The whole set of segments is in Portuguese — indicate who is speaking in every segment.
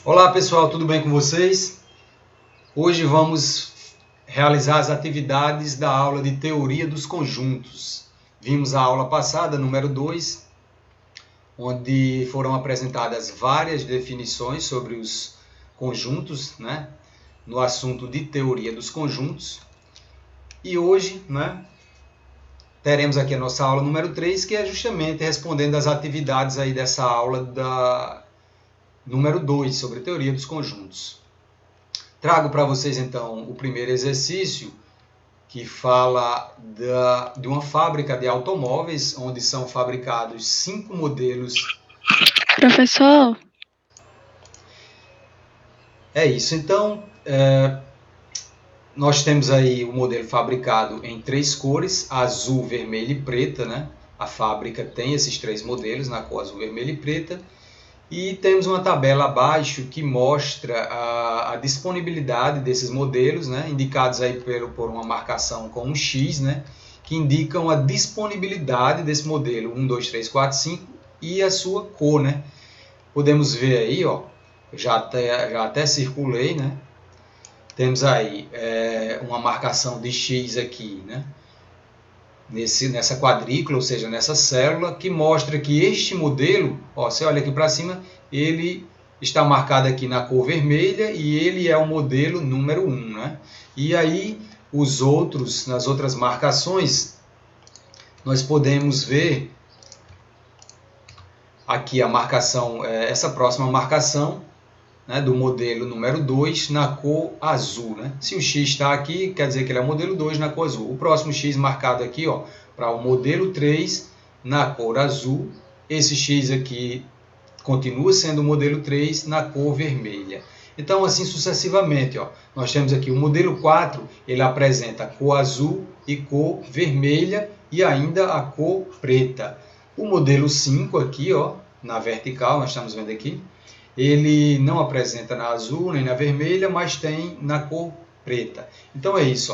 Speaker 1: Olá pessoal, tudo bem com vocês? Hoje vamos realizar as atividades da aula de Teoria dos Conjuntos. Vimos a aula passada, número 2, onde foram apresentadas várias definições sobre os conjuntos, no assunto de Teoria dos Conjuntos. E hoje, teremos aqui a nossa aula número 3, que é justamente respondendo às atividades aí dessa aula da número 2, sobre Teoria dos Conjuntos. Trago para vocês, então, o primeiro exercício, que fala de uma fábrica de automóveis, onde são fabricados 5 modelos.
Speaker 2: Professor?
Speaker 1: É isso. Então, nós temos aí o modelo fabricado em 3 cores, azul, vermelho e preta, A fábrica tem esses 3 modelos, na cor azul, vermelho e preta. E temos uma tabela abaixo que mostra a disponibilidade desses modelos, indicados aí por uma marcação com um X, que indicam a disponibilidade desse modelo 1, 2, 3, 4, 5 e a sua cor. Podemos ver aí, ó, já até circulei, temos aí uma marcação de X aqui, nessa quadrícula, ou seja, nessa célula, que mostra que este modelo, você olha aqui para cima, ele está marcado aqui na cor vermelha e ele é o modelo número 1. E aí, nas outras marcações, nós podemos ver aqui a marcação, essa próxima marcação, do modelo número 2 na cor azul. Se o X está aqui, quer dizer que ele é o modelo 2 na cor azul. O próximo X marcado aqui, para o modelo 3 na cor azul. Esse X aqui continua sendo o modelo 3 na cor vermelha. Então, assim sucessivamente. Nós temos aqui o modelo 4, ele apresenta cor azul e cor vermelha e ainda a cor preta. O modelo 5 aqui, na vertical, nós estamos vendo aqui, ele não apresenta na azul nem na vermelha, mas tem na cor preta. Então é isso.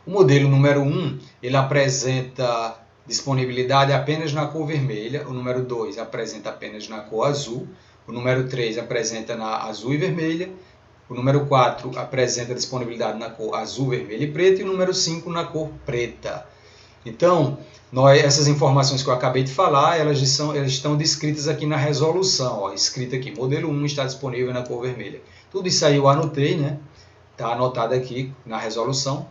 Speaker 1: O modelo número 1, ele apresenta disponibilidade apenas na cor vermelha. O número 2 apresenta apenas na cor azul. O número 3 apresenta na azul e vermelha. O número 4 apresenta disponibilidade na cor azul, vermelha e preta. E o número 5 na cor preta. Então, essas informações que eu acabei de falar, elas estão descritas aqui na resolução. Escrita aqui, modelo 1 está disponível na cor vermelha. Tudo isso aí eu anotei, Está anotado aqui na resolução.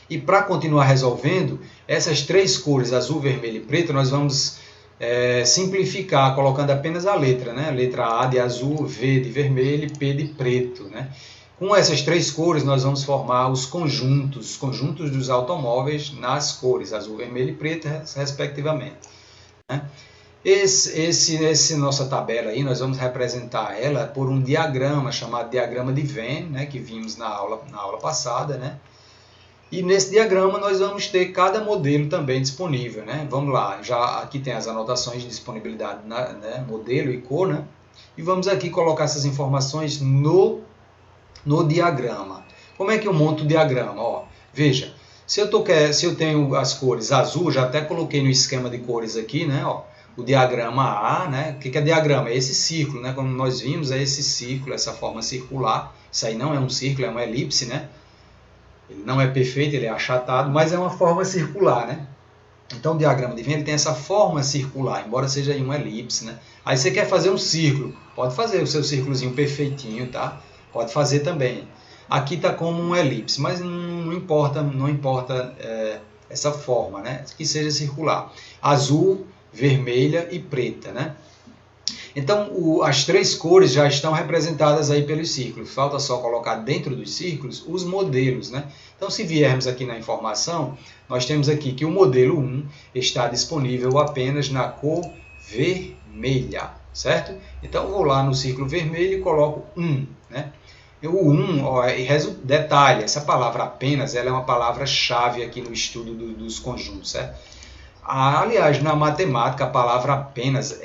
Speaker 1: E para continuar resolvendo, essas 3 cores, azul, vermelho e preto, nós vamos simplificar, colocando apenas a letra. A letra A de azul, V de vermelho e P de preto. Com essas 3 cores, nós vamos formar os conjuntos dos automóveis nas cores azul, vermelho e preto, respectivamente. Essa nossa tabela aí, nós vamos representar ela por um diagrama chamado diagrama de Venn, que vimos na aula passada, E nesse diagrama nós vamos ter cada modelo também disponível, Vamos lá, já aqui tem as anotações de disponibilidade, modelo e cor, E vamos aqui colocar essas informações no diagrama. Como é que eu monto o diagrama? Veja, se eu tenho as cores azul, já até coloquei no esquema de cores aqui, o diagrama A, O que é diagrama? É esse círculo, Como nós vimos, é esse círculo, essa forma circular. Isso aí não é um círculo, é uma elipse, Ele não é perfeito, ele é achatado, mas é uma forma circular, Então o diagrama de Venn ele tem essa forma circular, embora seja uma elipse, Aí você quer fazer um círculo, pode fazer o seu círculozinho perfeitinho, tá? Pode fazer também. Aqui está como uma elipse, mas não importa essa forma, Que seja circular. Azul, vermelha e preta, Então, as 3 cores já estão representadas aí pelos círculos. Falta só colocar dentro dos círculos os modelos, Então, se viermos aqui na informação, nós temos aqui que o modelo 1 está disponível apenas na cor vermelha, certo? Então, eu vou lá no círculo vermelho e coloco 1, O 1, detalhe, essa palavra apenas, ela é uma palavra-chave aqui no estudo dos conjuntos, certo? Aliás, na matemática, a palavra apenas,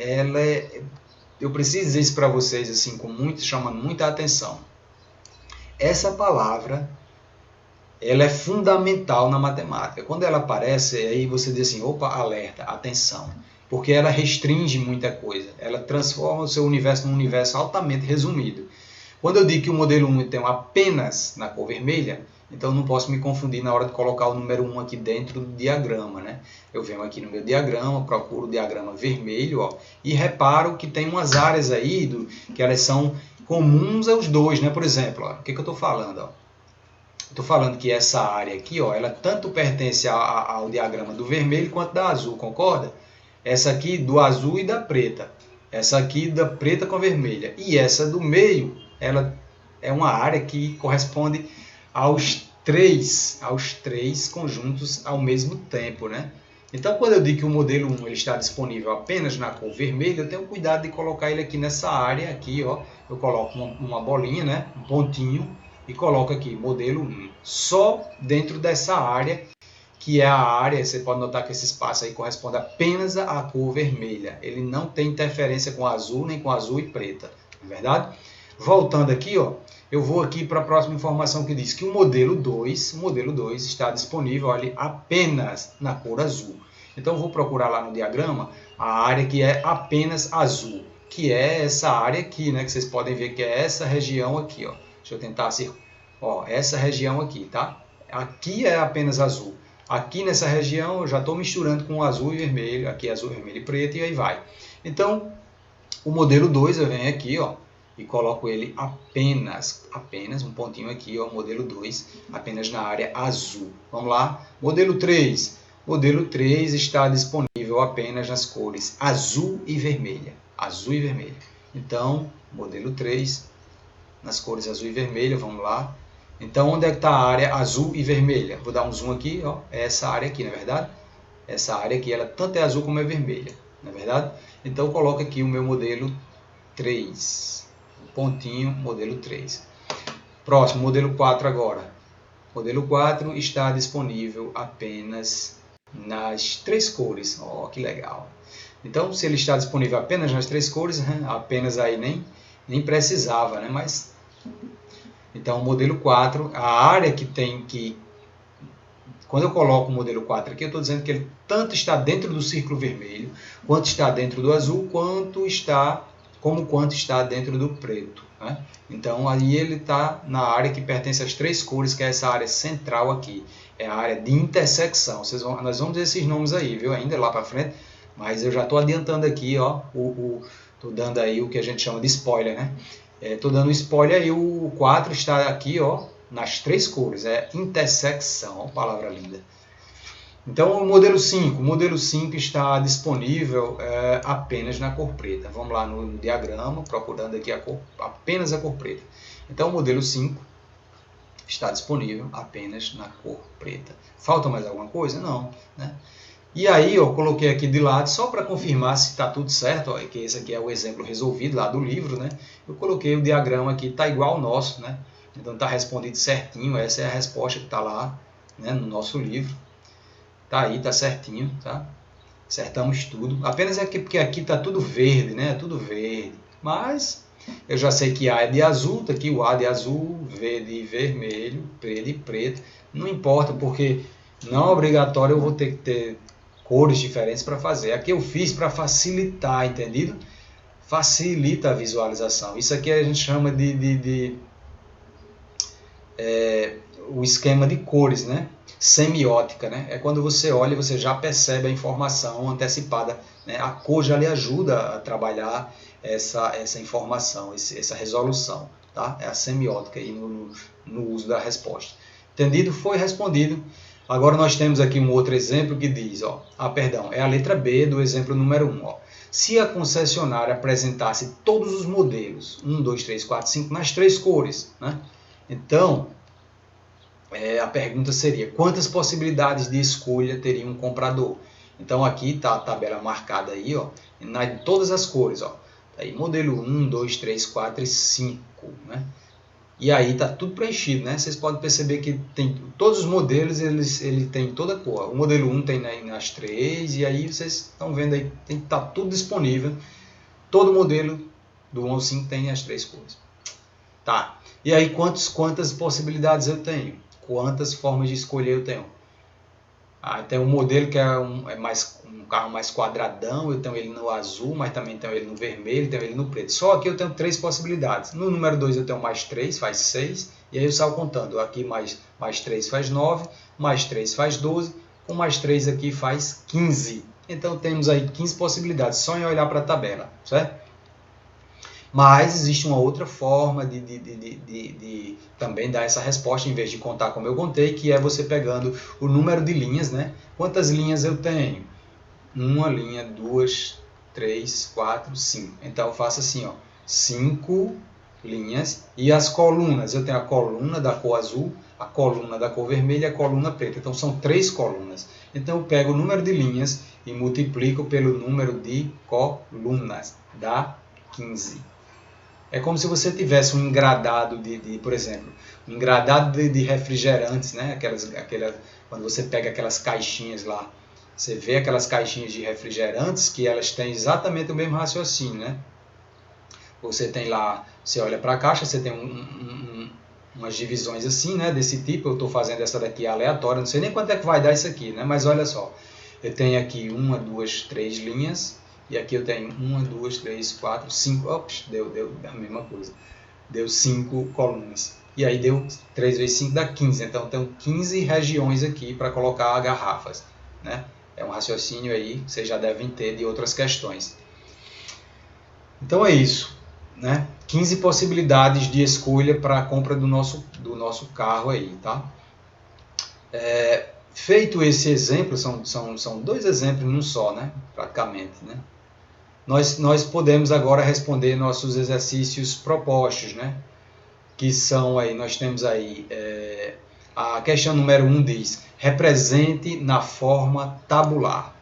Speaker 1: eu preciso dizer isso para vocês assim, chamando muita atenção. Essa palavra, ela é fundamental na matemática. Quando ela aparece, aí você diz assim, opa, alerta, atenção. porque ela restringe muita coisa. Ela transforma o seu universo num universo altamente resumido. Quando eu digo que o modelo 1 tem apenas na cor vermelha, então não posso me confundir na hora de colocar o número 1 aqui dentro do diagrama, né? Eu venho aqui no meu diagrama, procuro o diagrama vermelho, ó, e reparo que tem umas áreas aí que elas são comuns aos dois, né? Por exemplo, ó, o que eu estou falando? Estou falando que essa área aqui, ó, ela tanto pertence ao diagrama do vermelho quanto da azul, concorda? Essa aqui do azul e da preta. Essa aqui da preta com a vermelha. E essa do meio, ela é uma área que corresponde aos três conjuntos ao mesmo tempo, né? Então, quando eu digo que o modelo 1 ele está disponível apenas na cor vermelha, eu tenho cuidado de colocar ele aqui nessa área, aqui, ó. Eu coloco uma bolinha, né? Um pontinho, e coloco aqui, modelo 1. Só dentro dessa área, que é a área, você pode notar que esse espaço aí corresponde apenas à cor vermelha. Ele não tem interferência com azul, nem com azul e preta, não é verdade? Voltando aqui, ó, eu vou aqui para a próxima informação que diz que o modelo 2 está disponível ali apenas na cor azul. Então eu vou procurar lá no diagrama a área que é apenas azul, que é essa área aqui, né, que vocês podem ver que é essa região aqui, ó. Deixa eu tentar assim, ó, essa região aqui, tá? Aqui é apenas azul. Aqui nessa região eu já estou misturando com azul e vermelho, aqui é azul, vermelho e preto, e aí vai. Então, o modelo 2 eu venho aqui, ó, e coloco ele apenas um pontinho aqui, ó, modelo 2, apenas na área azul. Vamos lá, modelo 3. Modelo 3 está disponível apenas nas cores azul e vermelha. Azul e vermelha. Então, modelo 3, nas cores azul e vermelha, vamos lá. Então, onde é que está a área azul e vermelha? Vou dar um zoom aqui, ó, é essa área aqui, não é verdade? Essa área aqui, ela tanto é azul como é vermelha, não é verdade? Então, eu coloco aqui o meu modelo 3. Pontinho, modelo 3. Próximo, modelo 4 agora. Modelo 4 está disponível apenas nas 3 cores. Ó, que legal. Então, se ele está disponível apenas nas 3 cores, apenas aí nem precisava, né? Mas, então, o modelo 4, a área que tem que... Quando eu coloco o modelo 4 aqui, eu estou dizendo que ele tanto está dentro do círculo vermelho, quanto está dentro do azul, quanto está dentro do preto, né? Então, aí ele está na área que pertence às 3 cores, que é essa área central aqui. É a área de intersecção. Nós vamos ver esses nomes aí, viu? Ainda lá para frente, mas eu já estou adiantando aqui, ó, estou dando aí o que a gente chama de spoiler, né? Estou dando spoiler aí, o 4 está aqui, ó, nas 3 cores, é intersecção, ó, palavra linda. Então, o modelo 5 está disponível apenas na cor preta. Vamos lá no diagrama, procurando aqui apenas a cor preta. Então, o modelo 5 está disponível apenas na cor preta. Falta mais alguma coisa? Não, né? E aí, eu coloquei aqui de lado, só para confirmar se está tudo certo, ó, que esse aqui é o exemplo resolvido lá do livro, né? Eu coloquei o diagrama aqui, está igual ao nosso, né? Então, está respondido certinho, essa é a resposta que está lá, né, no nosso livro. Tá aí, tá certinho, tá? Acertamos tudo. Apenas porque aqui tá tudo verde, né? Tudo verde. Mas eu já sei que A é de azul, tá aqui o A de azul, V de vermelho, P de preto. Não importa, porque não é obrigatório eu vou ter que ter cores diferentes para fazer. Aqui eu fiz para facilitar, entendido? Facilita a visualização. Isso aqui a gente chama o esquema de cores, né? Semiótica, né? É quando você olha e você já percebe a informação antecipada, né? A cor já lhe ajuda a trabalhar essa informação, essa resolução, tá? É a semiótica aí no uso da resposta. Entendido? Foi respondido. Agora nós temos aqui um outro exemplo que diz, ó, é a letra B do exemplo número 1, ó. Se a concessionária apresentasse todos os modelos, 1, 2, 3, 4, 5, nas 3 cores, né? Então, a pergunta seria, quantas possibilidades de escolha teria um comprador? Então, aqui está a tabela marcada aí, ó, em todas as cores, ó. Tá aí, modelo 1, 2, 3, 4 e 5, né? E aí está tudo preenchido, né? Vocês podem perceber que tem todos os modelos, ele tem toda a cor. O modelo 1 tem nas 3, e aí vocês estão vendo aí, está tudo disponível. Todo modelo do 1 ao 5 tem as 3 cores. Tá. E aí, quantas possibilidades eu tenho? Quantas formas de escolher eu tenho? Tem um modelo que um carro mais quadradão, eu tenho ele no azul, mas também tenho ele no vermelho, tenho ele no preto. Só aqui eu tenho 3 possibilidades. No número 2 eu tenho mais 3, faz 6, e aí eu saio contando. Aqui mais 3 faz 9, mais 3 faz 12, com mais 3 aqui faz 15. Então temos aí 15 possibilidades, só em olhar para a tabela, certo? Mas existe uma outra forma de também dar essa resposta, em vez de contar como eu contei, que é você pegando o número de linhas, né? Quantas linhas eu tenho? Uma linha, 2, 3, 4, 5. Então eu faço assim, ó, 5 linhas. E as colunas, eu tenho a coluna da cor azul, a coluna da cor vermelha e a coluna preta. Então são 3 colunas. Então eu pego o número de linhas e multiplico pelo número de colunas, dá 15. É como se você tivesse um engradado por exemplo, um engradado de refrigerantes, né? Quando você pega aquelas caixinhas lá, você vê aquelas caixinhas de refrigerantes que elas têm exatamente o mesmo raciocínio, né? Você tem lá, você olha para a caixa, você tem umas divisões assim, né? Desse tipo. Eu estou fazendo essa daqui aleatória, não sei nem quanto é que vai dar isso aqui, né? Mas olha só, eu tenho aqui 1, 2, 3 linhas. E aqui eu tenho 1, 2, 3, 4, 5. Ops, deu a mesma coisa. Deu 5 colunas. E aí deu 3 vezes 5 dá 15. Então eu tenho 15 regiões aqui para colocar garrafas, né? É um raciocínio aí que vocês já devem ter de outras questões. Então é isso, né? 15 possibilidades de escolha para a compra do nosso carro aí, tá? Feito esse exemplo, são 2 exemplos num só, né? Praticamente, né? Nós podemos agora responder nossos exercícios propostos, né? Que são aí, nós temos aí, a questão número 1 diz, represente na forma tabular.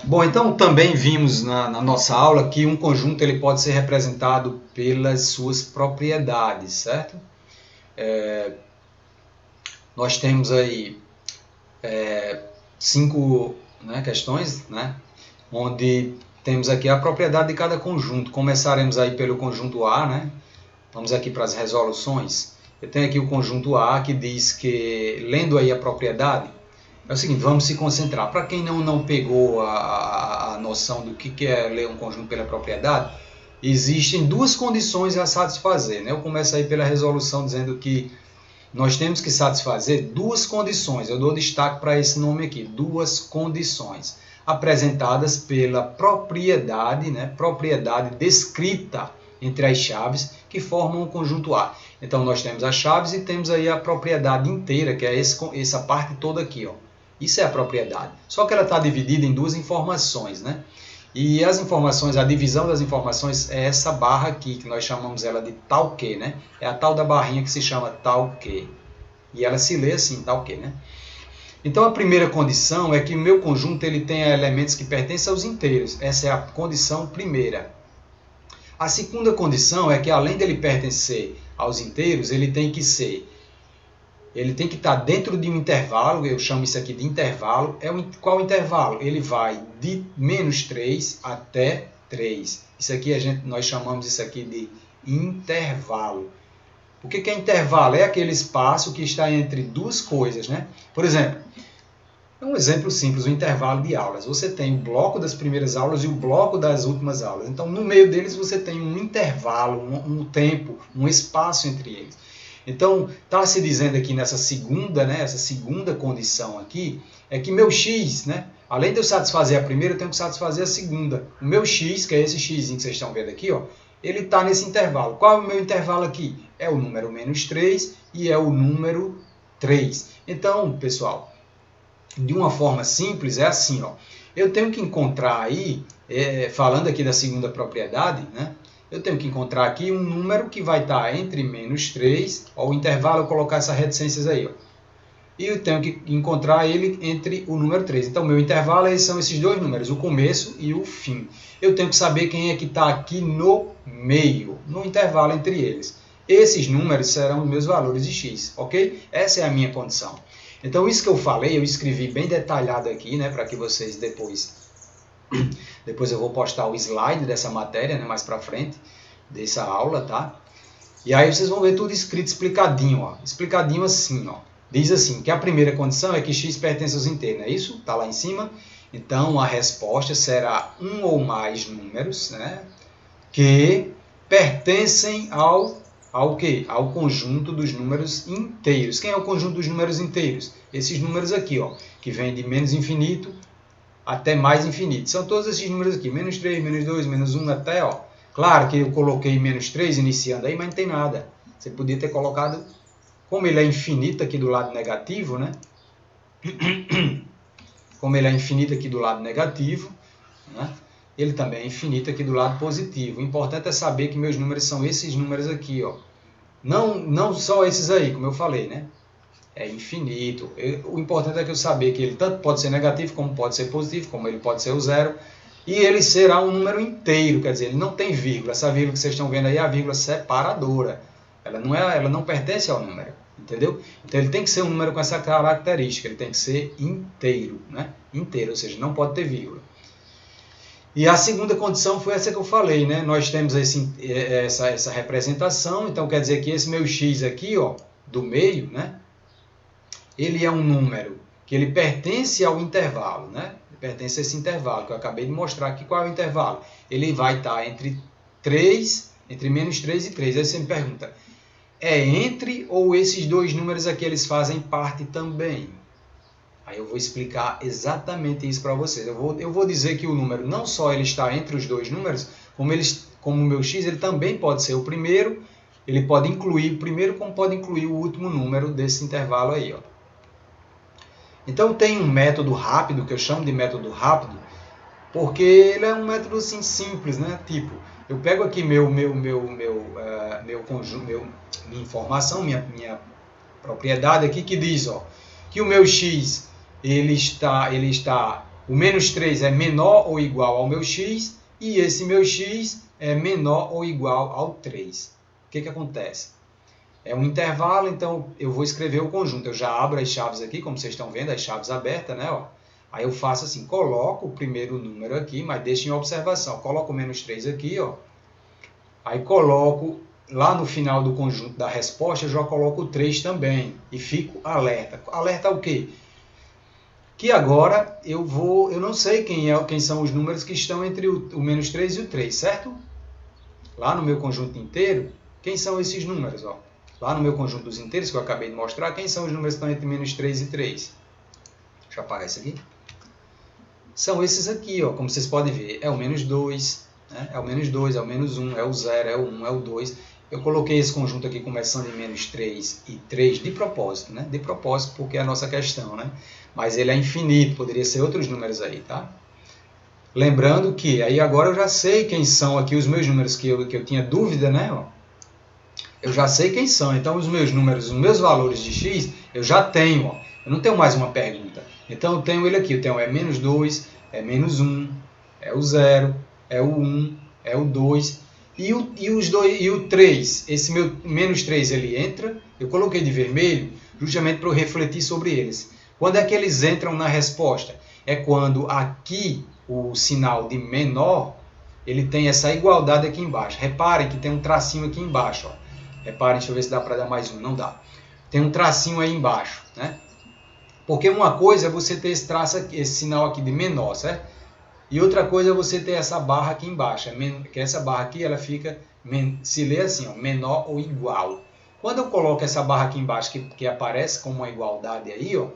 Speaker 1: Bom, então também vimos na nossa aula que um conjunto ele pode ser representado pelas suas propriedades, certo? Nós temos aí 5 questões, né? Onde temos aqui a propriedade de cada conjunto. Começaremos aí pelo conjunto A, né? Vamos aqui para as resoluções. Eu tenho aqui o conjunto A que diz que, lendo aí a propriedade, é o seguinte, vamos se concentrar. Para quem não pegou a noção do que é ler um conjunto pela propriedade, existem 2 condições a satisfazer, né? Eu começo aí pela resolução dizendo que nós temos que satisfazer 2 condições. Eu dou destaque para esse nome aqui, 2 condições apresentadas pela propriedade, né? Propriedade descrita entre as chaves que formam o conjunto A. Então nós temos as chaves e temos aí a propriedade inteira, que é essa parte toda aqui, ó. Isso é a propriedade. Só que ela está dividida em 2 informações, né? E as informações, a divisão das informações é essa barra aqui, que nós chamamos ela de tal que, né? É a tal da barrinha que se chama tal que. E ela se lê assim, tal que, né? Então a primeira condição é que o meu conjunto ele tenha elementos que pertencem aos inteiros. Essa é a condição primeira. A segunda condição é que além dele pertencer aos inteiros, ele tem que estar dentro de um intervalo, eu chamo isso aqui de intervalo. Qual intervalo? Ele vai de menos 3 até 3. Isso aqui nós chamamos isso aqui de intervalo. O que é intervalo? É aquele espaço que está entre 2 coisas, né? Por exemplo, um exemplo simples, o intervalo de aulas. Você tem o bloco das primeiras aulas e o bloco das últimas aulas. Então, no meio deles, você tem um intervalo, um tempo, um espaço entre eles. Então, está se dizendo aqui nessa segunda, né, essa segunda condição aqui, é que meu x, né, além de eu satisfazer a primeira, eu tenho que satisfazer a segunda. O meu x, que é esse x que vocês estão vendo aqui, ó, ele está nesse intervalo. Qual é o meu intervalo aqui? É o número menos 3 e é o número 3. Então, pessoal, de uma forma simples, é assim, ó, eu tenho que encontrar aí, falando aqui da segunda propriedade, né, eu tenho que encontrar aqui um número que vai estar entre menos 3, ó, o intervalo, eu colocar essas reticências aí, ó, e eu tenho que encontrar ele entre o número 3. Então, meu intervalo são esses 2 números, o começo e o fim. Eu tenho que saber quem é que está aqui no meio, no intervalo entre eles. Esses números serão os meus valores de x, ok? Essa é a minha condição. Então, isso que eu falei, eu escrevi bem detalhado aqui, né, para que vocês depois eu vou postar o slide dessa matéria, né, mais para frente, dessa aula, tá? E aí vocês vão ver tudo escrito, explicadinho, ó. Explicadinho assim, ó. Diz assim, que a primeira condição é que x pertence aos inteiros, não é isso? Está lá em cima. Então, a resposta será um ou mais números, né, que pertencem ao quê? Ao conjunto dos números inteiros. Quem é o conjunto dos números inteiros? Esses números aqui, ó, que vêm de menos infinito até mais infinito. São todos esses números aqui, menos 3, menos 2, menos 1 até, ó. Claro que eu coloquei menos 3 iniciando aí, mas não tem nada. Você podia ter colocado, como ele é infinito aqui do lado negativo, né? Como ele é infinito aqui do lado negativo, né? Ele também é infinito aqui do lado positivo. O importante é saber que meus números são esses números aqui, ó. Não só esses aí, como eu falei, né? É infinito. O importante é que eu saber que ele tanto pode ser negativo, como pode ser positivo, como ele pode ser o zero. E ele será um número inteiro, quer dizer, ele não tem vírgula. Essa vírgula que vocês estão vendo aí é a vírgula separadora. Ela não pertence ao número, entendeu? Então ele tem que ser um número com essa característica, ele tem que ser inteiro, né? Inteiro, ou seja, não pode ter vírgula. E a segunda condição foi essa que eu falei, né? Nós temos essa representação, então quer dizer que esse meu x aqui, ó, do meio, né? Ele é um número que ele pertence ao intervalo, né? Ele pertence a esse intervalo que eu acabei de mostrar aqui. Qual é o intervalo? Ele vai estar entre menos 3 e 3. Aí você me pergunta, é entre ou esses dois números aqui eles fazem parte também? Aí eu vou explicar exatamente isso para vocês. Eu vou dizer que o número não só ele está entre os dois números, como o meu x ele também pode ser o primeiro, ele pode incluir o primeiro como pode incluir o último número desse intervalo aí, ó. Então tem um método rápido, que eu chamo de método rápido, porque ele é um método assim, simples, né? Tipo, eu pego aqui minha informação, minha propriedade aqui, que diz, ó, que o meu x, o menos 3 é menor ou igual ao meu x, e esse meu x é menor ou igual ao 3. O que acontece? É um intervalo, então eu vou escrever o conjunto. Eu já abro as chaves aqui, como vocês estão vendo, as chaves abertas, né? Ó. Aí eu faço assim, coloco o primeiro número aqui, mas deixo em observação. Coloco o menos 3 aqui, ó. Aí coloco, lá no final do conjunto da resposta, eu já coloco o 3 também. E fico alerta. Alerta o quê? Que agora eu não sei quem são os números que estão entre o menos 3 e o 3, certo? Lá no meu conjunto inteiro, quem são esses números, ó? Lá no meu conjunto dos inteiros, que eu acabei de mostrar, quem são os números que estão entre menos 3 e 3? Deixa eu apagar isso aqui. São esses aqui, ó, como vocês podem ver. É o menos 2, né? É o menos 2, é o menos 1, é o 0, é o 1, é o 2. Eu coloquei esse conjunto aqui começando em menos 3 e 3 de propósito, né? De propósito, porque é a nossa questão, né? Mas ele é infinito, poderia ser outros números aí, tá? Lembrando que, aí agora eu já sei quem são aqui os meus números que eu tinha dúvida, né? Ó. Eu já sei quem são, então os meus números, os meus valores de x, eu já tenho, ó. Eu não tenho mais uma pergunta. Então eu tenho ele aqui, eu tenho menos 2, é menos 1, é o 0, é o 1, é o 2, e o 3, esse meu menos 3 ele entra, eu coloquei de vermelho justamente para eu refletir sobre eles. Quando é que eles entram na resposta? É quando aqui o sinal de menor, ele tem essa igualdade aqui embaixo. Reparem que tem um tracinho aqui embaixo, ó. Reparem, deixa eu ver se dá para dar mais um. Não dá. Tem um tracinho aí embaixo, né? Porque uma coisa é você ter esse traço aqui, esse sinal aqui de menor, certo? E outra coisa é você ter essa barra aqui embaixo. Que essa barra aqui, ela fica, se lê assim, ó, menor ou igual. Quando eu coloco essa barra aqui embaixo, que aparece como uma igualdade aí, ó,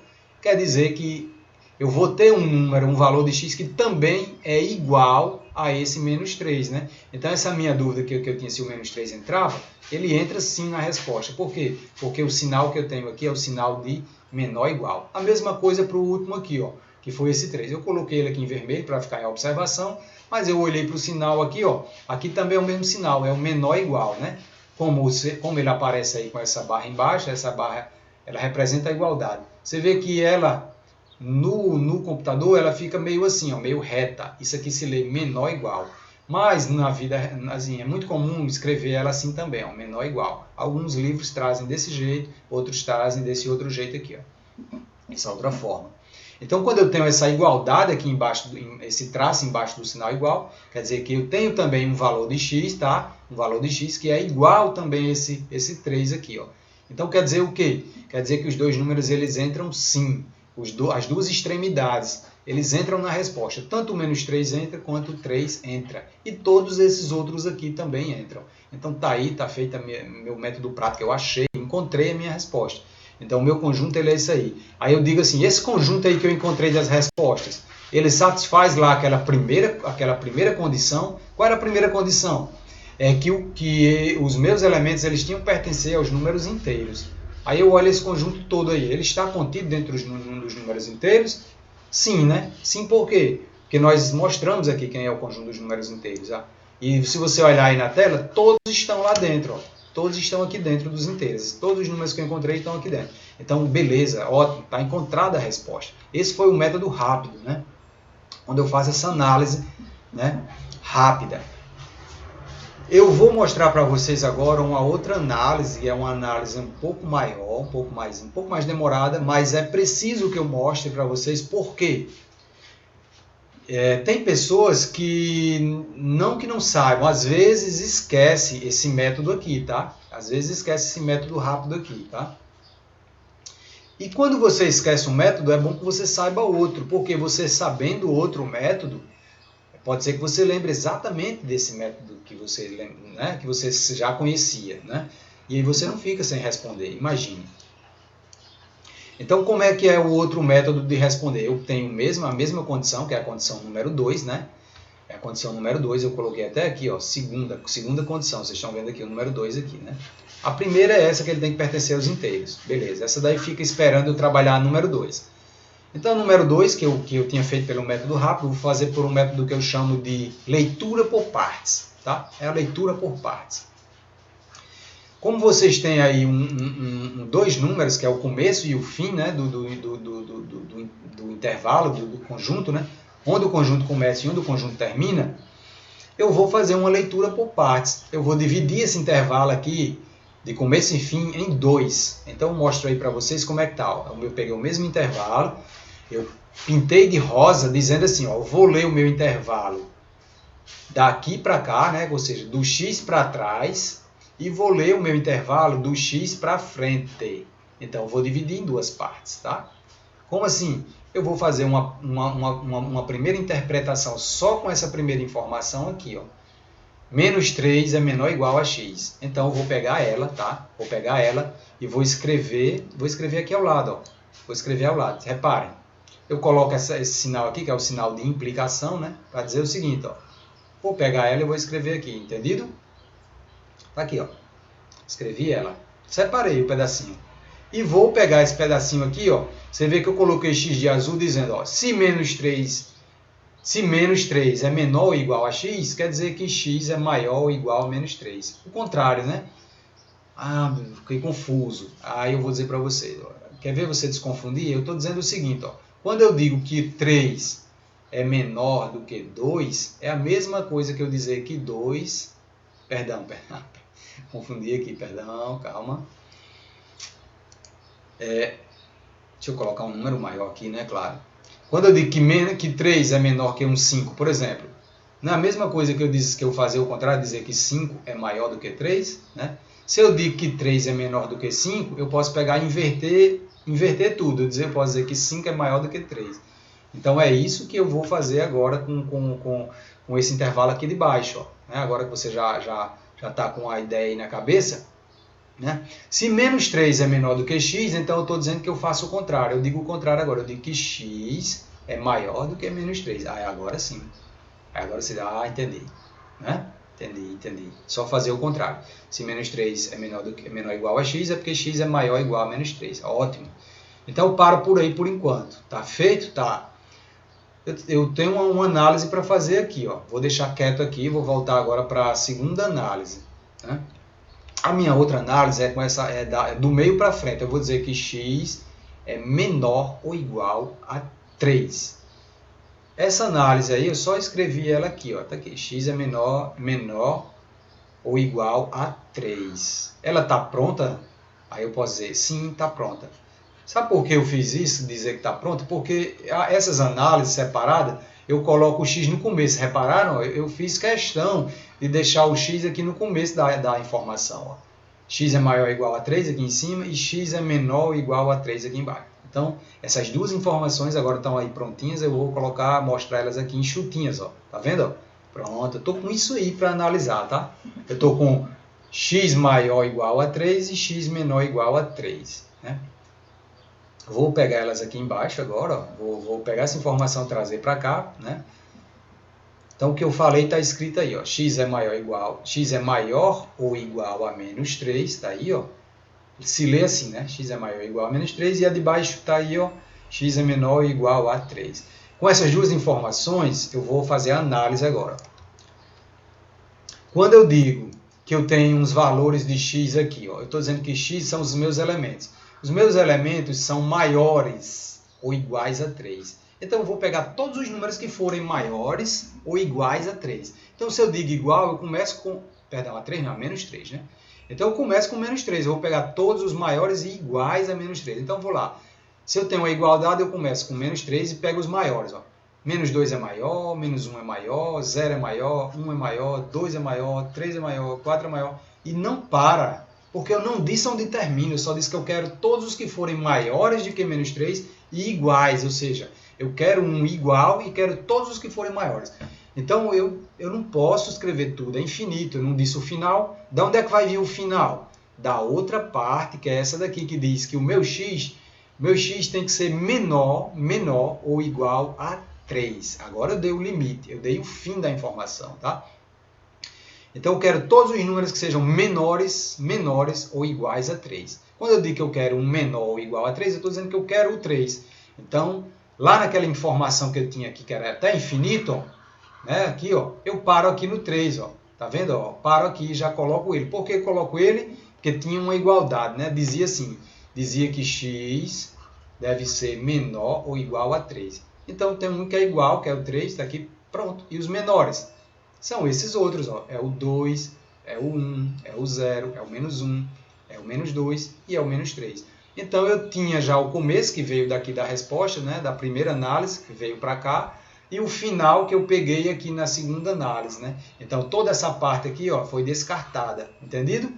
Speaker 1: quer dizer que eu vou ter um número, um valor de x que também é igual a esse menos 3, né? Então essa minha dúvida que eu tinha se o menos 3 entrava, ele entra sim na resposta. Por quê? Porque o sinal que eu tenho aqui é o sinal de menor ou igual. A mesma coisa para o último aqui, ó, que foi esse 3. Eu coloquei ele aqui em vermelho para ficar em observação, mas eu olhei para o sinal aqui, ó, aqui também é o mesmo sinal, é o menor ou igual, né? Como ele aparece aí com essa barra embaixo, essa barra ela representa a igualdade. Você vê que ela no computador ela fica meio assim, ó, meio reta. Isso aqui se lê menor ou igual. Mas na vida assim, é muito comum escrever ela assim também, ó, menor ou igual. Alguns livros trazem desse jeito, outros trazem desse outro jeito aqui, ó. Essa outra forma. Então, quando eu tenho essa igualdade aqui embaixo, esse traço embaixo do sinal igual, quer dizer que eu tenho também um valor de x, tá? Um valor de x que é igual também a esse 3 aqui, ó. Então, quer dizer o quê? Quer dizer que os dois números eles entram sim, as duas extremidades, eles entram na resposta. Tanto o menos 3 entra, quanto o 3 entra. E todos esses outros aqui também entram. Então, tá aí, tá feito meu método prático, eu achei, encontrei a minha resposta. Então, o meu conjunto ele é esse aí. Aí eu digo assim, esse conjunto aí que eu encontrei das respostas, ele satisfaz lá aquela primeira condição. Qual era a primeira condição? É que os meus elementos eles tinham que pertencer aos números inteiros. Aí eu olho esse conjunto todo aí. Ele está contido dentro dos números inteiros? Sim, né? Sim, por quê? Porque nós mostramos aqui quem é o conjunto dos números inteiros. Tá? E se você olhar aí na tela, todos estão lá dentro, ó. Todos estão aqui dentro dos inteiros. Todos os números que eu encontrei estão aqui dentro. Então, beleza, ótimo, está encontrada a resposta. Esse foi o método rápido, né? Quando eu faço essa análise, né, rápida. Eu vou mostrar para vocês agora uma outra análise, é uma análise um pouco maior, um pouco mais demorada, mas é preciso que eu mostre para vocês por quê. Tem pessoas que não saibam, às vezes esquece esse método aqui, tá? Às vezes esquece esse método rápido aqui, tá? E quando você esquece um método, é bom que você saiba outro, porque você sabendo outro método, pode ser que você lembre exatamente desse método que você, né, que você já conhecia, né? E aí você não fica sem responder, imagine. Então, como é que é o outro método de responder? Eu tenho a mesma condição, que é a condição número 2, né? É a condição número 2, eu coloquei até aqui, ó, segunda condição, vocês estão vendo aqui o número 2 aqui, né? A primeira é essa, que ele tem que pertencer aos inteiros. Beleza, essa daí fica esperando eu trabalhar a número 2. Então, número 2, que eu tinha feito pelo método rápido, vou fazer por um método que eu chamo de leitura por partes. Tá? É a leitura por partes. Como vocês têm aí dois números, que é o começo e o fim, né, do intervalo, do conjunto, né, onde o conjunto começa e onde o conjunto termina, eu vou fazer uma leitura por partes. Eu vou dividir esse intervalo aqui, de começo e fim, em 2. Então eu mostro aí para vocês como é que tá. Ó. Eu peguei o mesmo intervalo, eu pintei de rosa, dizendo assim, ó, eu vou ler o meu intervalo daqui para cá, né, ou seja, do x para trás, e vou ler o meu intervalo do x para frente. Então eu vou dividir em duas partes, tá? Como assim? Eu vou fazer uma primeira interpretação só com essa primeira informação aqui, ó. Menos 3 é menor ou igual a x. Então, eu vou pegar ela, tá? Vou pegar ela e vou escrever aqui ao lado, ó. Vou escrever ao lado. Reparem, eu coloco esse sinal aqui, que é o sinal de implicação, né? Para dizer o seguinte, ó. Vou pegar ela e vou escrever aqui, entendido? Tá aqui, ó. Escrevi ela. Separei o pedacinho. E vou pegar esse pedacinho aqui, ó. Você vê que eu coloquei x de azul dizendo, ó, se menos 3 é menor ou igual a x, quer dizer que x é maior ou igual a menos 3. O contrário, né? Ah, fiquei confuso. Aí eu vou dizer para vocês, ó, quer ver você desconfundir? Eu estou dizendo o seguinte, ó, quando eu digo que 3 é menor do que 2, é a mesma coisa que eu dizer que 2... Perdão, confundi aqui, perdão, calma. Deixa eu colocar um número maior aqui, né, claro. Quando eu digo que 3 é menor que um 5, por exemplo, não é a mesma coisa que eu disse que eu fazer o contrário, dizer que 5 é maior do que 3, né? Se eu digo que 3 é menor do que 5, eu posso pegar e inverter tudo. Eu posso dizer que 5 é maior do que 3. Então é isso que eu vou fazer agora com esse intervalo aqui de baixo. Ó, né? Agora que você já está com a ideia aí na cabeça, né? Se menos 3 é menor do que x, então eu estou dizendo que eu faço o contrário. Eu digo o contrário agora. Eu digo que x é maior do que menos 3. Agora sim. Agora você dá, entendi. Né? Entendi. Só fazer o contrário. Se menos 3 é menor ou igual a x, é porque x é maior ou igual a menos 3. Ótimo. Então eu paro por aí por enquanto. Tá feito? Tá. Eu tenho uma análise para fazer aqui. Ó. Vou deixar quieto aqui. Vou voltar agora para a segunda análise. Né? A minha outra análise é com essa, do meio para frente. Eu vou dizer que x é menor ou igual a 3. Essa análise aí, eu só escrevi ela aqui. Ó, tá aqui. X é menor ou igual a 3. Ela está pronta? Aí eu posso dizer, sim, está pronta. Sabe por que eu fiz isso, dizer que está pronto? Porque essas análises separadas, eu coloco o x no começo. Repararam? Eu fiz questão de deixar o x aqui no começo da informação. Ó. X é maior ou igual a 3 aqui em cima e x é menor ou igual a 3 aqui embaixo. Então, essas duas informações agora estão aí prontinhas. Eu vou mostrar elas aqui enxutinhas. Ó. Tá vendo? Ó? Pronto, eu estou com isso aí para analisar, tá? Eu estou com x maior ou igual a 3 e x menor ou igual a 3. Né? Vou pegar elas aqui embaixo agora, ó. Vou pegar essa informação e trazer para cá, né? Então, o que eu falei está escrito aí, ó. X é maior ou igual a menos 3, está aí, ó. Se lê assim, né? X é maior ou igual a menos 3 e a de baixo está aí, ó. X é menor ou igual a 3. Com essas duas informações, eu vou fazer a análise agora. Quando eu digo que eu tenho uns valores de x aqui, ó, eu estou dizendo que x são os meus elementos. Os meus elementos são maiores ou iguais a 3. Então, eu vou pegar todos os números que forem maiores ou iguais a 3. Então, se eu digo igual, eu começo com... Perdão, a 3 não, a menos 3, né? Então, eu começo com menos 3. Eu vou pegar todos os maiores e iguais a menos 3. Então, vou lá. Se eu tenho uma igualdade, eu começo com menos 3 e pego os maiores. Ó. Menos 2 é maior, menos 1 é maior, 0 é maior, 1 é maior, 2 é maior, 3 é maior, 4 é maior. E não para. Porque eu não disse onde termina, eu só disse que eu quero todos os que forem maiores do que menos 3 e iguais, ou seja, eu quero um igual e quero todos os que forem maiores. Então, eu não posso escrever tudo, é infinito, eu não disse o final. De onde é que vai vir o final? Da outra parte, que é essa daqui, que diz que o meu x tem que ser menor ou igual a 3. Agora eu dei o limite, eu dei o fim da informação, tá? Então, eu quero todos os números que sejam menores ou iguais a 3. Quando eu digo que eu quero um menor ou igual a 3, eu estou dizendo que eu quero o 3. Então, lá naquela informação que eu tinha aqui, que era até infinito, ó, né, aqui, ó, eu paro aqui no 3. Ó, tá vendo? Ó, paro aqui e já coloco ele. Por que eu coloco ele? Porque tinha uma igualdade. Né? Dizia que x deve ser menor ou igual a 3. Então, tem um que é igual, que é o 3, está aqui, pronto. E os menores? São esses outros, ó. É o 2, é o 1, é o 0, é o menos 1, é o menos 2 e é o menos 3. Então, eu tinha já o começo, que veio daqui da resposta, né, da primeira análise, que veio para cá, e o final que eu peguei aqui na segunda análise. Né? Então, toda essa parte aqui, ó, foi descartada. Entendido?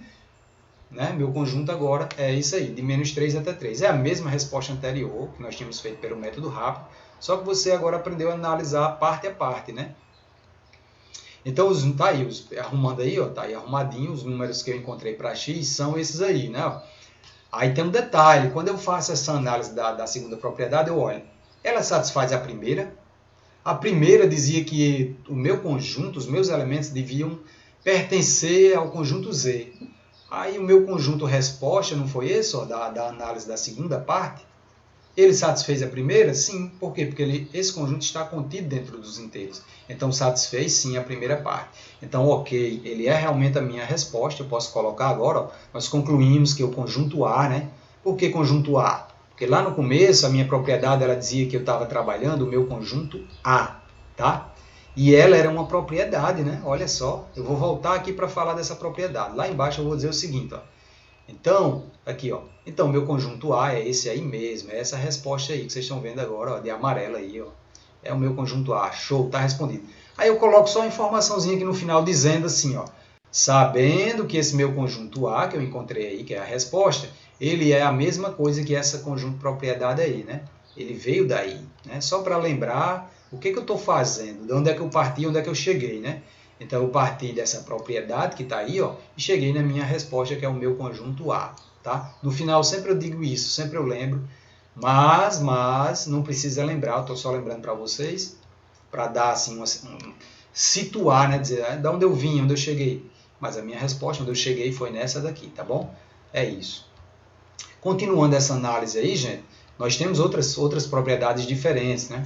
Speaker 1: Né? Meu conjunto agora é isso aí, de menos 3 até 3. É a mesma resposta anterior, que nós tínhamos feito pelo método rápido, só que você agora aprendeu a analisar parte a parte, né? Então, tá aí, arrumando aí, ó, tá aí arrumadinho, os números que eu encontrei para x são esses aí, né? Aí tem um detalhe, quando eu faço essa análise da segunda propriedade, eu olho, ela satisfaz a primeira? A primeira dizia que o meu conjunto, os meus elementos deviam pertencer ao conjunto Z. Aí o meu conjunto resposta, não foi esse, ó, da análise da segunda parte? Ele satisfez a primeira? Sim. Por quê? Porque esse conjunto está contido dentro dos inteiros. Então, satisfez sim a primeira parte. Então, ok, ele é realmente a minha resposta. Eu posso colocar agora, ó, nós concluímos que o conjunto A, né? Por que conjunto A? Porque lá no começo, a minha propriedade, ela dizia que eu estava trabalhando o meu conjunto A, tá? E ela era uma propriedade, né? Olha só, eu vou voltar aqui para falar dessa propriedade. Lá embaixo eu vou dizer o seguinte, ó. Então, aqui, ó. Então, meu conjunto A é esse aí mesmo, é essa resposta aí que vocês estão vendo agora, ó, de amarelo aí, ó. É o meu conjunto A, show, tá respondido. Aí eu coloco só uma informaçãozinha aqui no final dizendo assim, ó. Sabendo que esse meu conjunto A, que eu encontrei aí, que é a resposta, ele é a mesma coisa que essa conjunto propriedade aí, né? Ele veio daí, né? Só para lembrar o que eu estou fazendo, de onde é que eu parti, onde é que eu cheguei, né? Então, eu parti dessa propriedade que está aí, ó, e cheguei na minha resposta, que é o meu conjunto A. Tá? No final, sempre eu digo isso, sempre eu lembro, mas não precisa lembrar, eu estou só lembrando para vocês, para dar assim, situar, né? Dizer de onde eu vim, onde eu cheguei. Mas a minha resposta, onde eu cheguei, foi nessa daqui, tá bom? É isso. Continuando essa análise aí, gente, nós temos outras propriedades diferentes, né?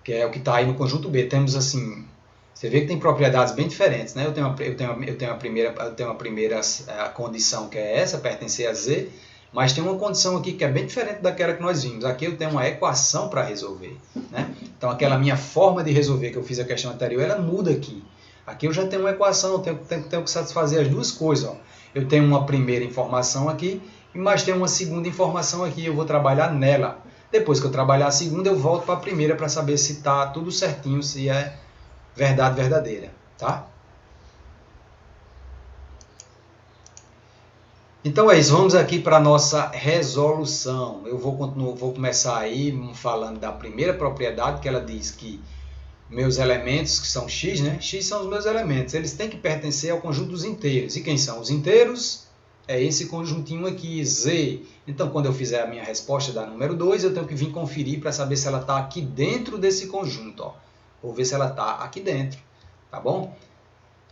Speaker 1: Que é o que está aí no conjunto B. Temos assim... Você vê que tem propriedades bem diferentes, né? Eu tenho a primeira condição, que é essa, pertencer a Z, mas tem uma condição aqui que é bem diferente daquela que nós vimos. Aqui eu tenho uma equação para resolver, né? Então, aquela minha forma de resolver que eu fiz a questão anterior, ela muda aqui. Aqui eu já tenho uma equação, eu tenho que satisfazer as duas coisas. Ó. Eu tenho uma primeira informação aqui Mas tem uma segunda informação aqui, eu vou trabalhar nela. Depois que eu trabalhar a segunda, eu volto para a primeira para saber se está tudo certinho, se é verdade verdadeira, tá? Então é isso, vamos aqui para a nossa resolução. Eu vou começar aí falando da primeira propriedade, que ela diz que meus elementos, que são x, né? X são os meus elementos, eles têm que pertencer ao conjunto dos inteiros. E quem são os inteiros? É esse conjuntinho aqui, z. Então, quando eu fizer a minha resposta da número 2, eu tenho que vir conferir para saber se ela está aqui dentro desse conjunto. Ó. Vou ver se ela está aqui dentro, tá bom?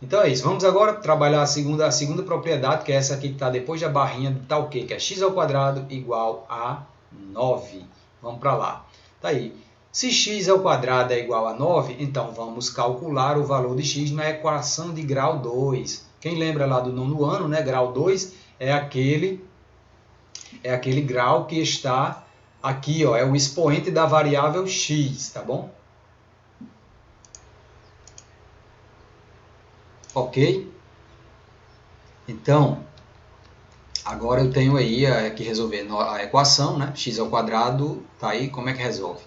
Speaker 1: Então é isso, vamos agora trabalhar a segunda propriedade, que é essa aqui que está depois da barrinha, está o quê? Que é x² igual a 9. Vamos para lá. Tá aí. Se x² é igual a 9, então vamos calcular o valor de x na equação de grau 2. Quem lembra lá do 9º ano, né? Grau 2 é aquele grau que está aqui, ó, é o expoente da variável x, tá bom? Ok? Então, agora eu tenho aí que resolver a equação, né? x², tá aí, como é que resolve?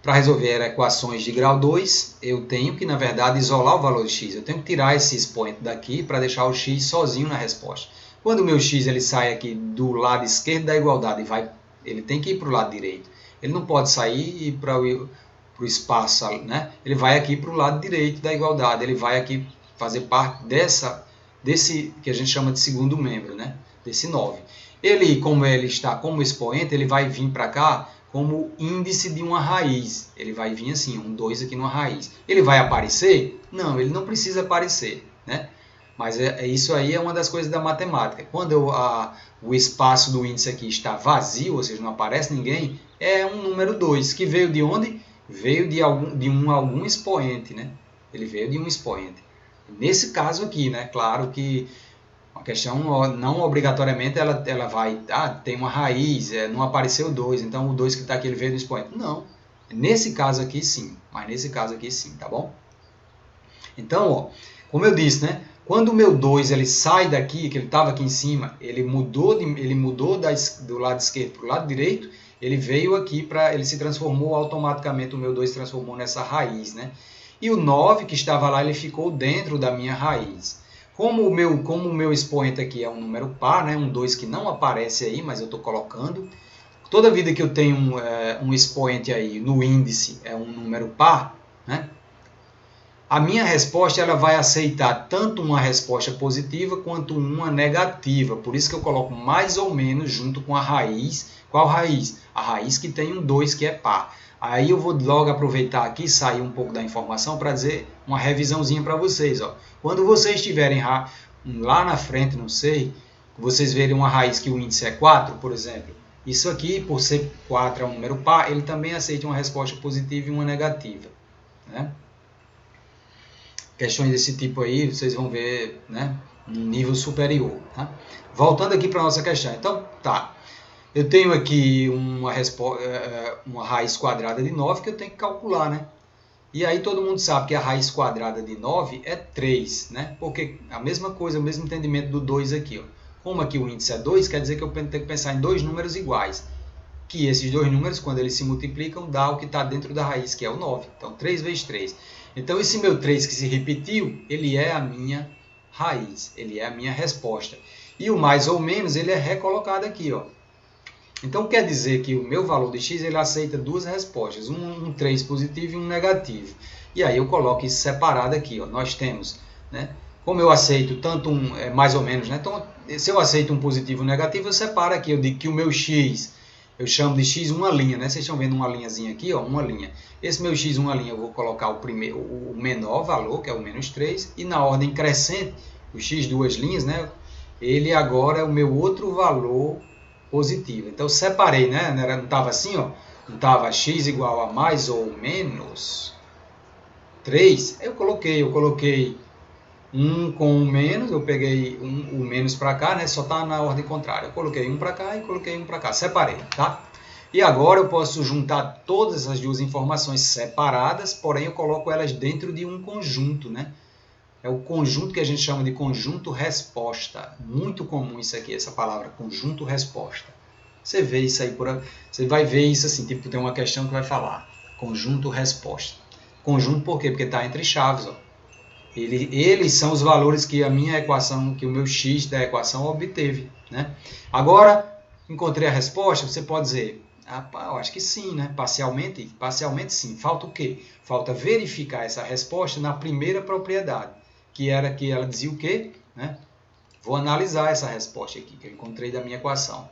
Speaker 1: Para resolver equações de grau 2, eu tenho que, na verdade, isolar o valor de x. Eu tenho que tirar esse expoente daqui para deixar o x sozinho na resposta. Quando o meu x ele sai aqui do lado esquerdo da igualdade, ele tem que ir para o lado direito. Ele não pode sair e ir para o espaço, né? Ele vai aqui para o lado direito da igualdade. Ele vai aqui fazer parte desse que a gente chama de segundo membro, né? Desse 9. Ele, como ele está como expoente, ele vai vir para cá como índice de uma raiz. Ele vai vir assim, um 2 aqui numa raiz. Ele vai aparecer? Não, ele não precisa aparecer, né? Mas isso aí é uma das coisas da matemática. Quando o espaço do índice aqui está vazio, ou seja, não aparece ninguém, é um número 2, que veio de onde? Veio de algum expoente, né? Ele veio de um expoente. Nesse caso aqui, né? Claro que a questão não obrigatoriamente ela vai, tem uma raiz, não apareceu 2, então o 2 que está aqui ele veio do expoente. Não, nesse caso aqui sim, mas nesse caso aqui sim, tá bom? Então, ó, como eu disse, né? Quando o meu 2 ele sai daqui, que ele estava aqui em cima, ele mudou do lado esquerdo para o lado direito, ele veio aqui ele se transformou automaticamente, o meu 2 se transformou nessa raiz, né? E o 9 que estava lá, ele ficou dentro da minha raiz. Como o meu expoente aqui é um número par, né? Um 2 que não aparece aí, mas eu estou colocando. Toda vida que eu tenho um expoente aí no índice é um número par, né? A minha resposta ela vai aceitar tanto uma resposta positiva quanto uma negativa. Por isso que eu coloco mais ou menos junto com a raiz. Qual raiz? A raiz que tem um 2 que é par. Aí eu vou logo aproveitar aqui e sair um pouco da informação para dizer uma revisãozinha para vocês. Ó. Quando vocês estiverem lá na frente, não sei, vocês verem uma raiz que o índice é 4, por exemplo. Isso aqui, por ser 4 é um número par, ele também aceita uma resposta positiva e uma negativa. Né? Questões desse tipo aí, vocês vão ver, né, no nível superior. Tá? Voltando aqui para a nossa questão. Então, tá. Eu tenho aqui uma raiz quadrada de 9 que eu tenho que calcular, né? E aí todo mundo sabe que a raiz quadrada de 9 é 3, né? Porque a mesma coisa, o mesmo entendimento do 2 aqui. Ó. Como aqui o índice é 2, quer dizer que eu tenho que pensar em dois números iguais. Que esses dois números, quando eles se multiplicam, dá o que está dentro da raiz, que é o 9. Então, 3 vezes 3. Então, esse meu 3 que se repetiu, ele é a minha raiz, ele é a minha resposta. E o mais ou menos, ele é recolocado aqui, ó. Então, quer dizer que o meu valor de x ele aceita duas respostas, um 3 positivo e um negativo. E aí eu coloco isso separado aqui. Ó. Nós temos, né, como eu aceito tanto mais ou menos, né, então, se eu aceito um positivo e um negativo, eu separo aqui. Eu digo que o meu x, eu chamo de x uma linha. Né? Vocês estão vendo uma linhazinha aqui, ó, uma linha. Esse meu x uma linha, eu vou colocar o menor valor, que é o menos 3, e na ordem crescente, o x duas linhas, né, ele agora é o meu outro valor positivo. Então, eu separei, né? Não estava assim, ó. Não estava x igual a mais ou menos 3. Eu coloquei 1 com o menos, eu peguei o menos para cá, né? Só está na ordem contrária. Eu coloquei 1 para cá e coloquei 1 para cá. Separei, tá? E agora eu posso juntar todas essas duas informações separadas, porém eu coloco elas dentro de um conjunto, né? É o conjunto que a gente chama de conjunto resposta. Muito comum isso aqui, essa palavra, conjunto resposta. Você vê isso aí, você vai ver isso assim, tipo, tem uma questão que vai falar. Conjunto resposta. Conjunto por quê? Porque está entre chaves, ó. Eles são os valores que a minha equação, que o meu x da equação obteve, né? Agora, encontrei a resposta, você pode dizer, eu acho que sim, né? Parcialmente sim. Falta o quê? Falta verificar essa resposta na primeira propriedade, que era que ela dizia o quê? Né? Vou analisar essa resposta aqui, que eu encontrei da minha equação.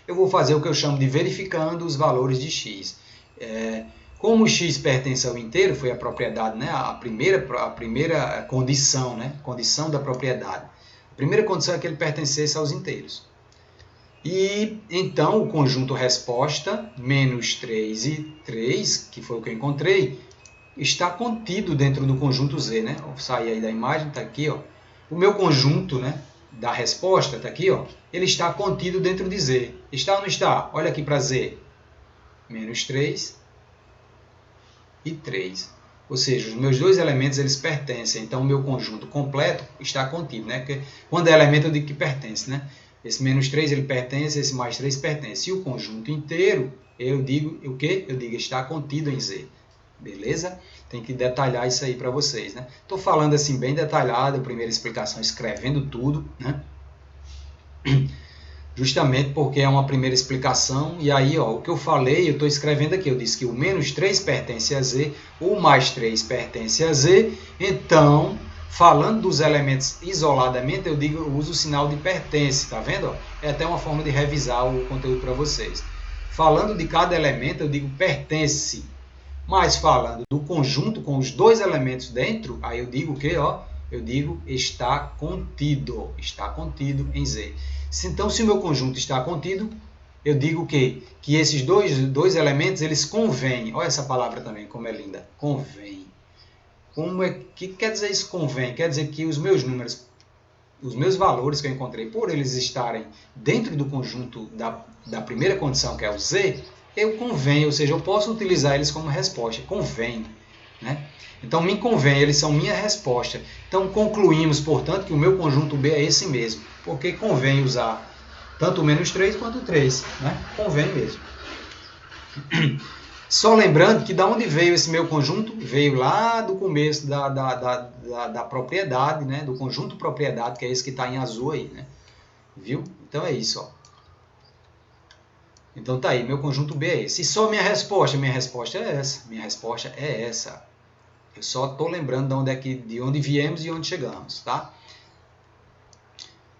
Speaker 1: Eu vou fazer o que eu chamo de verificando os valores de x. Como x pertence ao inteiro, foi a propriedade, né? a primeira condição, né? Condição da propriedade. A primeira condição é que ele pertencesse aos inteiros. E então o conjunto resposta, menos 3 e 3, que foi o que eu encontrei, está contido dentro do conjunto Z, né? Vou sair aí da imagem, está aqui, ó. O meu conjunto, né, da resposta, está aqui, ó. Ele está contido dentro de Z. Está ou não está? Olha aqui para Z. Menos 3 e 3. Ou seja, os meus dois elementos, eles pertencem. Então, o meu conjunto completo está contido, né? Porque quando é elemento, eu digo que pertence, né? Esse menos 3, ele pertence, esse mais 3 pertence. E o conjunto inteiro, eu digo o quê? Eu digo está contido em Z. Beleza? Tem que detalhar isso aí para vocês, né? Estou falando assim bem detalhado, primeira explicação, escrevendo tudo, né? Justamente porque é uma primeira explicação, e aí, ó, o que eu falei, eu estou escrevendo aqui, eu disse que o menos 3 pertence a Z, o mais 3 pertence a Z, então, falando dos elementos isoladamente, eu uso o sinal de pertence, tá vendo? É até uma forma de revisar o conteúdo para vocês. Falando de cada elemento, eu digo pertence, mas falando do conjunto com os dois elementos dentro, aí eu digo o quê? Ó, eu digo está contido em Z. Então, se o meu conjunto está contido, eu digo que esses dois elementos, eles convêm. Olha essa palavra também, como é linda. Convém. Que quer dizer isso, convém? Quer dizer que os meus números, os meus valores que eu encontrei, por eles estarem dentro do conjunto da primeira condição, que é o Z, eu convenho, ou seja, eu posso utilizar eles como resposta. Convém, né? Então, me convém, eles são minha resposta. Então, concluímos, portanto, que o meu conjunto B é esse mesmo, porque convém usar tanto o menos 3 quanto o 3, né? Convém mesmo. Só lembrando que de onde veio esse meu conjunto? Veio lá do começo da propriedade, né? Do conjunto propriedade, que é esse que está em azul aí, né? Viu? Então, é isso, ó. Então, tá aí, meu conjunto B é esse. E só minha resposta é essa. Minha resposta é essa. Eu só estou lembrando de onde viemos e onde chegamos, tá?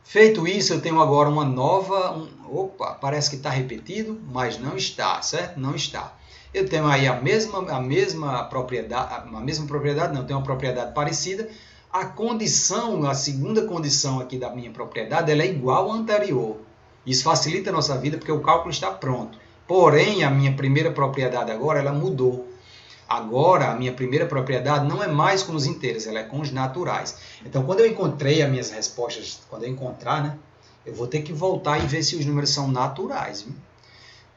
Speaker 1: Feito isso, eu tenho agora uma nova... Opa, parece que está repetido, mas não está, certo? Não está. Eu tenho aí a mesma propriedade, não, tem uma propriedade parecida. A segunda condição aqui da minha propriedade, ela é igual à anterior. Isso facilita a nossa vida porque o cálculo está pronto. Porém, a minha primeira propriedade agora, ela mudou. Agora, a minha primeira propriedade não é mais com os inteiros, ela é com os naturais. Então, quando eu encontrei as minhas respostas, quando eu encontrar, né, eu vou ter que voltar e ver se os números são naturais. Viu?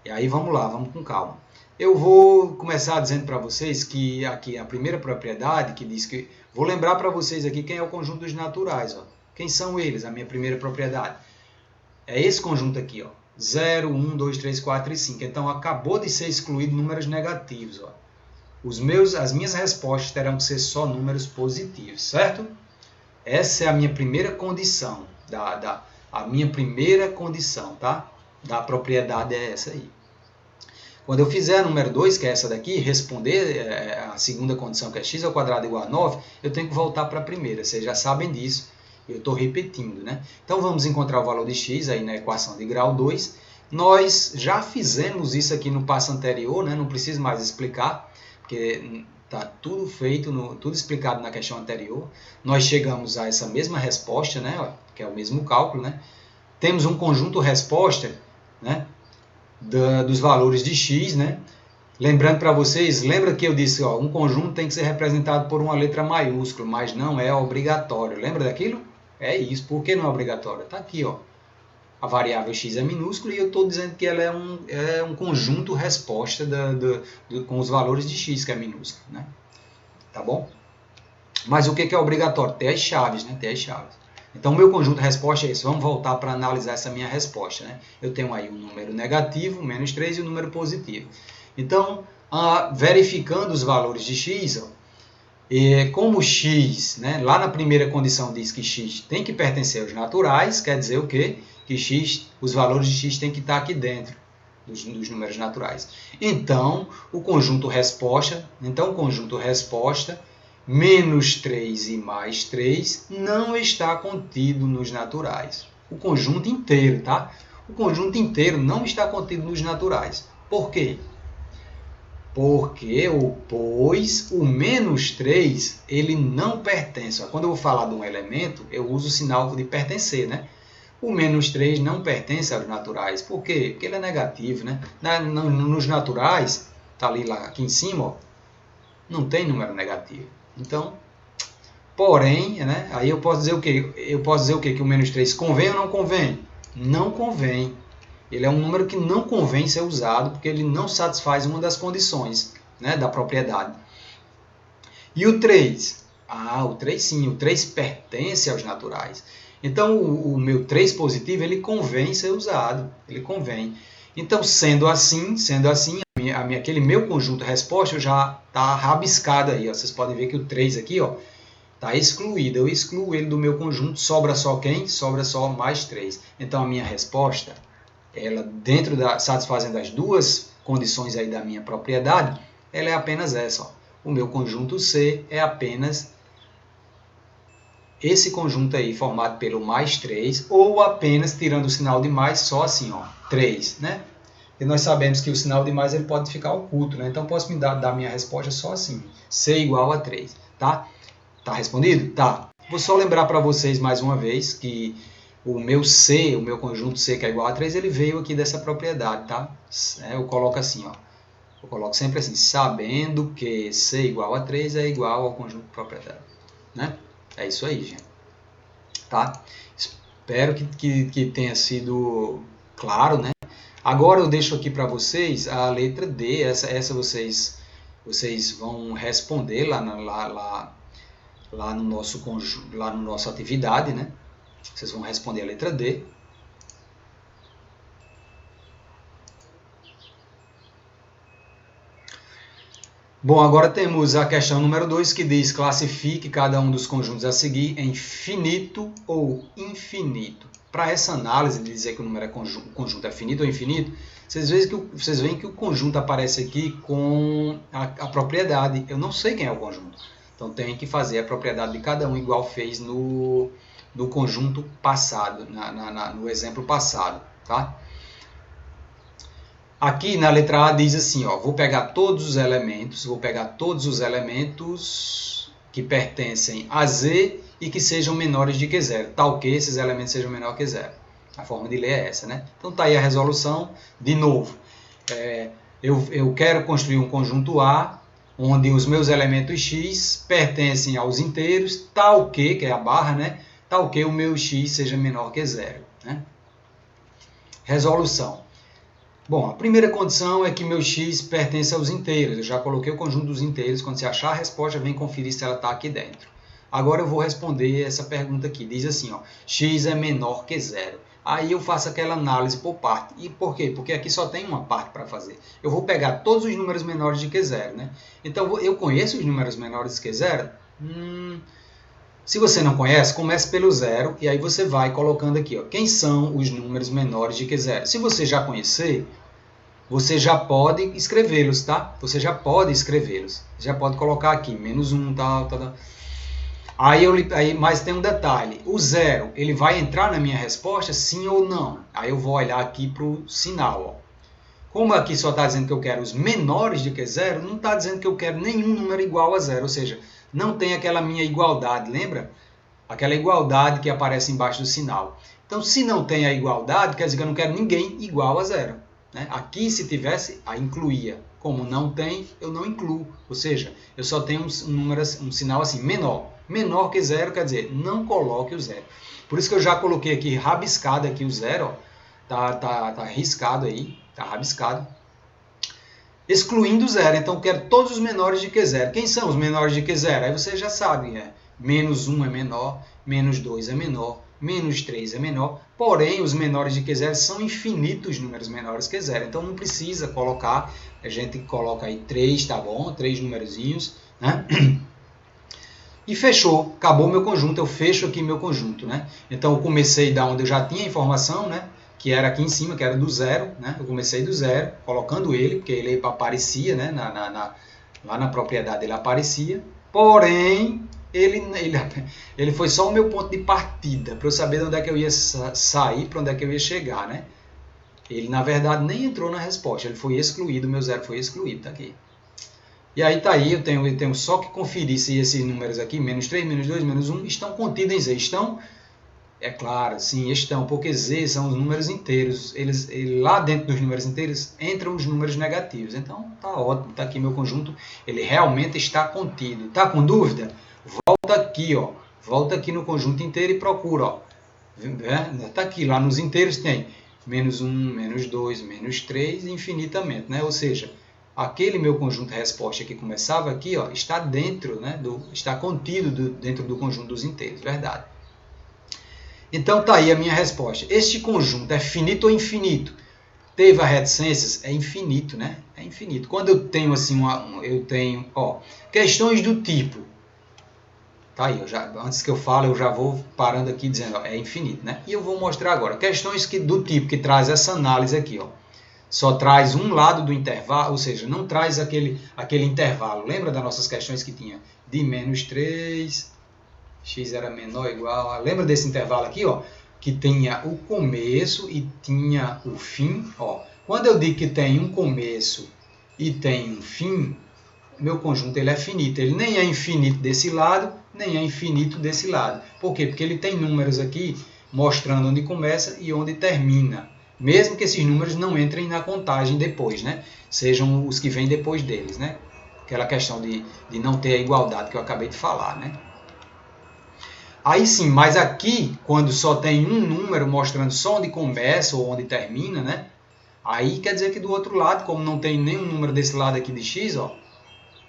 Speaker 1: E aí, vamos lá, vamos com calma. Eu vou começar dizendo para vocês que aqui a primeira propriedade, que diz que... Vou lembrar para vocês aqui quem é o conjunto dos naturais. Ó. Quem são eles, a minha primeira propriedade? É esse conjunto aqui, ó. 0, 1, 2, 3, 4 e 5. Então, acabou de ser excluído números negativos, ó. As minhas respostas terão que ser só números positivos, certo? Essa é a minha primeira condição, a minha primeira condição, tá? Da propriedade é essa aí. Quando eu fizer a número 2, que é essa daqui, responder a segunda condição, que é x ao quadrado igual a 9, eu tenho que voltar para a primeira, vocês já sabem disso, eu estou repetindo, né? Então vamos encontrar o valor de x aí na equação de grau 2. Nós já fizemos isso aqui no passo anterior, né? Não preciso mais explicar, porque está tudo feito, tudo explicado na questão anterior. Nós chegamos a essa mesma resposta, né, que é o mesmo cálculo. Né? Temos um conjunto resposta, né, dos valores de x. Né? Lembrando para vocês, lembra que eu disse, ó, um conjunto tem que ser representado por uma letra maiúscula, mas não é obrigatório. Lembra daquilo? É isso. Por que não é obrigatório? Está aqui, ó. A variável x é minúscula e eu estou dizendo que ela é um conjunto resposta com os valores de x, que é minúsculo. Né? Tá bom? Mas o que é obrigatório? Ter as chaves, né? Ter as chaves. Então, o meu conjunto resposta é esse. Vamos voltar para analisar essa minha resposta, né? Eu tenho aí um número negativo, menos 3, e um número positivo. Então, verificando os valores de x, ó, como x, né, lá na primeira condição diz que x tem que pertencer aos naturais, quer dizer o quê? Que x, os valores de x têm que estar aqui dentro dos números naturais. Então, o conjunto resposta, menos 3 e mais 3 não está contido nos naturais. O conjunto inteiro, tá? O conjunto inteiro não está contido nos naturais. Por quê? Porque, pois, o menos 3, ele não pertence. Quando eu vou falar de um elemento, eu uso o sinal de pertencer, né? O menos 3 não pertence aos naturais. Por quê? Porque ele é negativo, né? Nos naturais, tá ali lá aqui em cima, ó, não tem número negativo. Então, porém, né? Aí eu posso dizer o quê? Eu posso dizer o quê? Que o menos 3 convém ou não convém? Não convém. Ele é um número que não convém ser usado, porque ele não satisfaz uma das condições, né, da propriedade. E o 3? O 3 sim, o 3 pertence aos naturais. Então, o meu 3 positivo, ele convém ser usado, ele convém. Então, sendo assim, aquele meu conjunto resposta já está rabiscado aí. Ó. Vocês podem ver que o 3 aqui está excluído. Eu excluo ele do meu conjunto, sobra só quem? Sobra só mais 3. Então, a minha resposta, ela satisfazendo as duas condições aí da minha propriedade, ela é apenas essa. Ó. O meu conjunto C é apenas esse conjunto aí formado pelo mais 3, ou apenas tirando o sinal de mais, só assim, ó, 3, né? E nós sabemos que o sinal de mais ele pode ficar oculto, né? Então posso me dar minha resposta só assim, C igual a 3, tá? Tá respondido? Tá. Vou só lembrar para vocês mais uma vez que o meu C, o meu conjunto C que é igual a 3, ele veio aqui dessa propriedade, tá? Eu coloco assim, ó. Eu coloco sempre assim, sabendo que C igual a 3 é igual ao conjunto de propriedade, né? É isso aí, gente. Tá? Espero que tenha sido claro, né? Agora eu deixo aqui para vocês a letra D. Essa vocês vão responder lá no nosso conjunto, lá no nossa atividade, né? Vocês vão responder a letra D. Bom, agora temos a questão número 2, que diz: classifique cada um dos conjuntos a seguir em finito ou infinito. Para essa análise de dizer que o número o conjunto é finito ou infinito, vocês veem que o conjunto aparece aqui com a propriedade. Eu não sei quem é o conjunto. Então tem que fazer a propriedade de cada um, igual fez no conjunto passado, no exemplo passado. Tá? Aqui na letra A diz assim, ó, vou pegar todos os elementos que pertencem a Z e que sejam menores de que zero, tal que esses elementos sejam menores que zero. A forma de ler é essa, né? Então tá aí a resolução. De novo, eu quero construir um conjunto A, onde os meus elementos x pertencem aos inteiros, tal que é a barra, né? Tal que o meu x seja menor que zero, né? Resolução. Bom, a primeira condição é que meu x pertence aos inteiros. Eu já coloquei o conjunto dos inteiros. Quando você achar a resposta, vem conferir se ela está aqui dentro. Agora eu vou responder essa pergunta aqui. Diz assim, ó, x é menor que zero. Aí eu faço aquela análise por parte. E por quê? Porque aqui só tem uma parte para fazer. Eu vou pegar todos os números menores de que zero, né? Então, eu conheço os números menores de que zero? Se você não conhece, comece pelo zero e aí você vai colocando aqui, ó, quem são os números menores de que zero. Se você já conhecer, você já pode escrevê-los, tá? Você já pode escrevê-los. Já pode colocar aqui, menos 1, tal. Mas tem um detalhe, o zero, ele vai entrar na minha resposta, sim ou não? Aí eu vou olhar aqui para o sinal, ó. Como aqui só está dizendo que eu quero os menores de que zero, não está dizendo que eu quero nenhum número igual a zero, ou seja, não tem aquela minha igualdade, lembra? Aquela igualdade que aparece embaixo do sinal. Então, se não tem a igualdade, quer dizer que eu não quero ninguém igual a zero. Né? Aqui, se tivesse, a incluía. Como não tem, eu não incluo. Ou seja, eu só tenho um sinal assim, menor. Menor que zero, quer dizer, não coloque o zero. Por isso que eu já coloquei aqui, rabiscado aqui o zero. Ó. Tá riscado aí, tá rabiscado. excluindo zero. Então, eu quero todos os menores de que zero. Quem são os menores de que zero? Aí você já sabe, menos 1 é menor, menos 2 é menor, menos 3 é menor. Porém, os menores de que zero são infinitos números menores que zero. Então, não precisa colocar, a gente coloca aí 3, tá bom? 3 numerozinhos, né? E fechou, acabou meu conjunto, eu fecho aqui meu conjunto, né? Então, eu comecei da onde eu já tinha a informação, né? Que era aqui em cima, que era do zero, né? Eu comecei do zero, colocando ele, porque ele aparecia, né? Lá na propriedade ele aparecia, porém, ele foi só o meu ponto de partida, para eu saber de onde é que eu ia sair, para onde é que eu ia chegar, né? Ele, na verdade, nem entrou na resposta, ele foi excluído, o meu zero foi excluído, tá aqui. E aí tá aí, eu tenho só que conferir se esses números aqui, menos 3, menos 2, menos 1, estão contidos em Z. Estão? É claro, sim, estão, porque Z são os números inteiros. Lá dentro dos números inteiros entram os números negativos. Então tá ótimo, tá aqui meu conjunto, ele realmente está contido. Tá com dúvida? Volta aqui, ó. Volta aqui no conjunto inteiro e procura, ó. Tá aqui, lá nos inteiros tem menos 1, menos 2, menos 3, infinitamente, né? Ou seja, aquele meu conjunto de resposta que começava aqui, ó, está dentro, né, está contido dentro do conjunto dos inteiros, verdade? Então tá aí a minha resposta. Este conjunto é finito ou infinito? Teve a reticências? É infinito, né? É infinito. Quando eu tenho assim, questões do tipo. Tá aí, antes que eu fale, eu já vou parando aqui dizendo, ó, é infinito, né? E eu vou mostrar agora questões do tipo que traz essa análise aqui, ó. Só traz um lado do intervalo, ou seja, não traz aquele intervalo. Lembra das nossas questões que tinha de menos 3, x era menor ou igual. Lembra desse intervalo aqui, ó, que tinha o começo e tinha o fim, ó. Quando eu digo que tem um começo e tem um fim, meu conjunto ele é finito. Ele nem é infinito desse lado, nem é infinito desse lado. Por quê? Porque ele tem números aqui mostrando onde começa e onde termina. Mesmo que esses números não entrem na contagem depois, né? Sejam os que vêm depois deles, né? Aquela questão de não ter a igualdade que eu acabei de falar, né? Aí sim, mas aqui, quando só tem um número mostrando só onde começa ou onde termina, né? Aí quer dizer que do outro lado, como não tem nenhum número desse lado aqui de x, ó,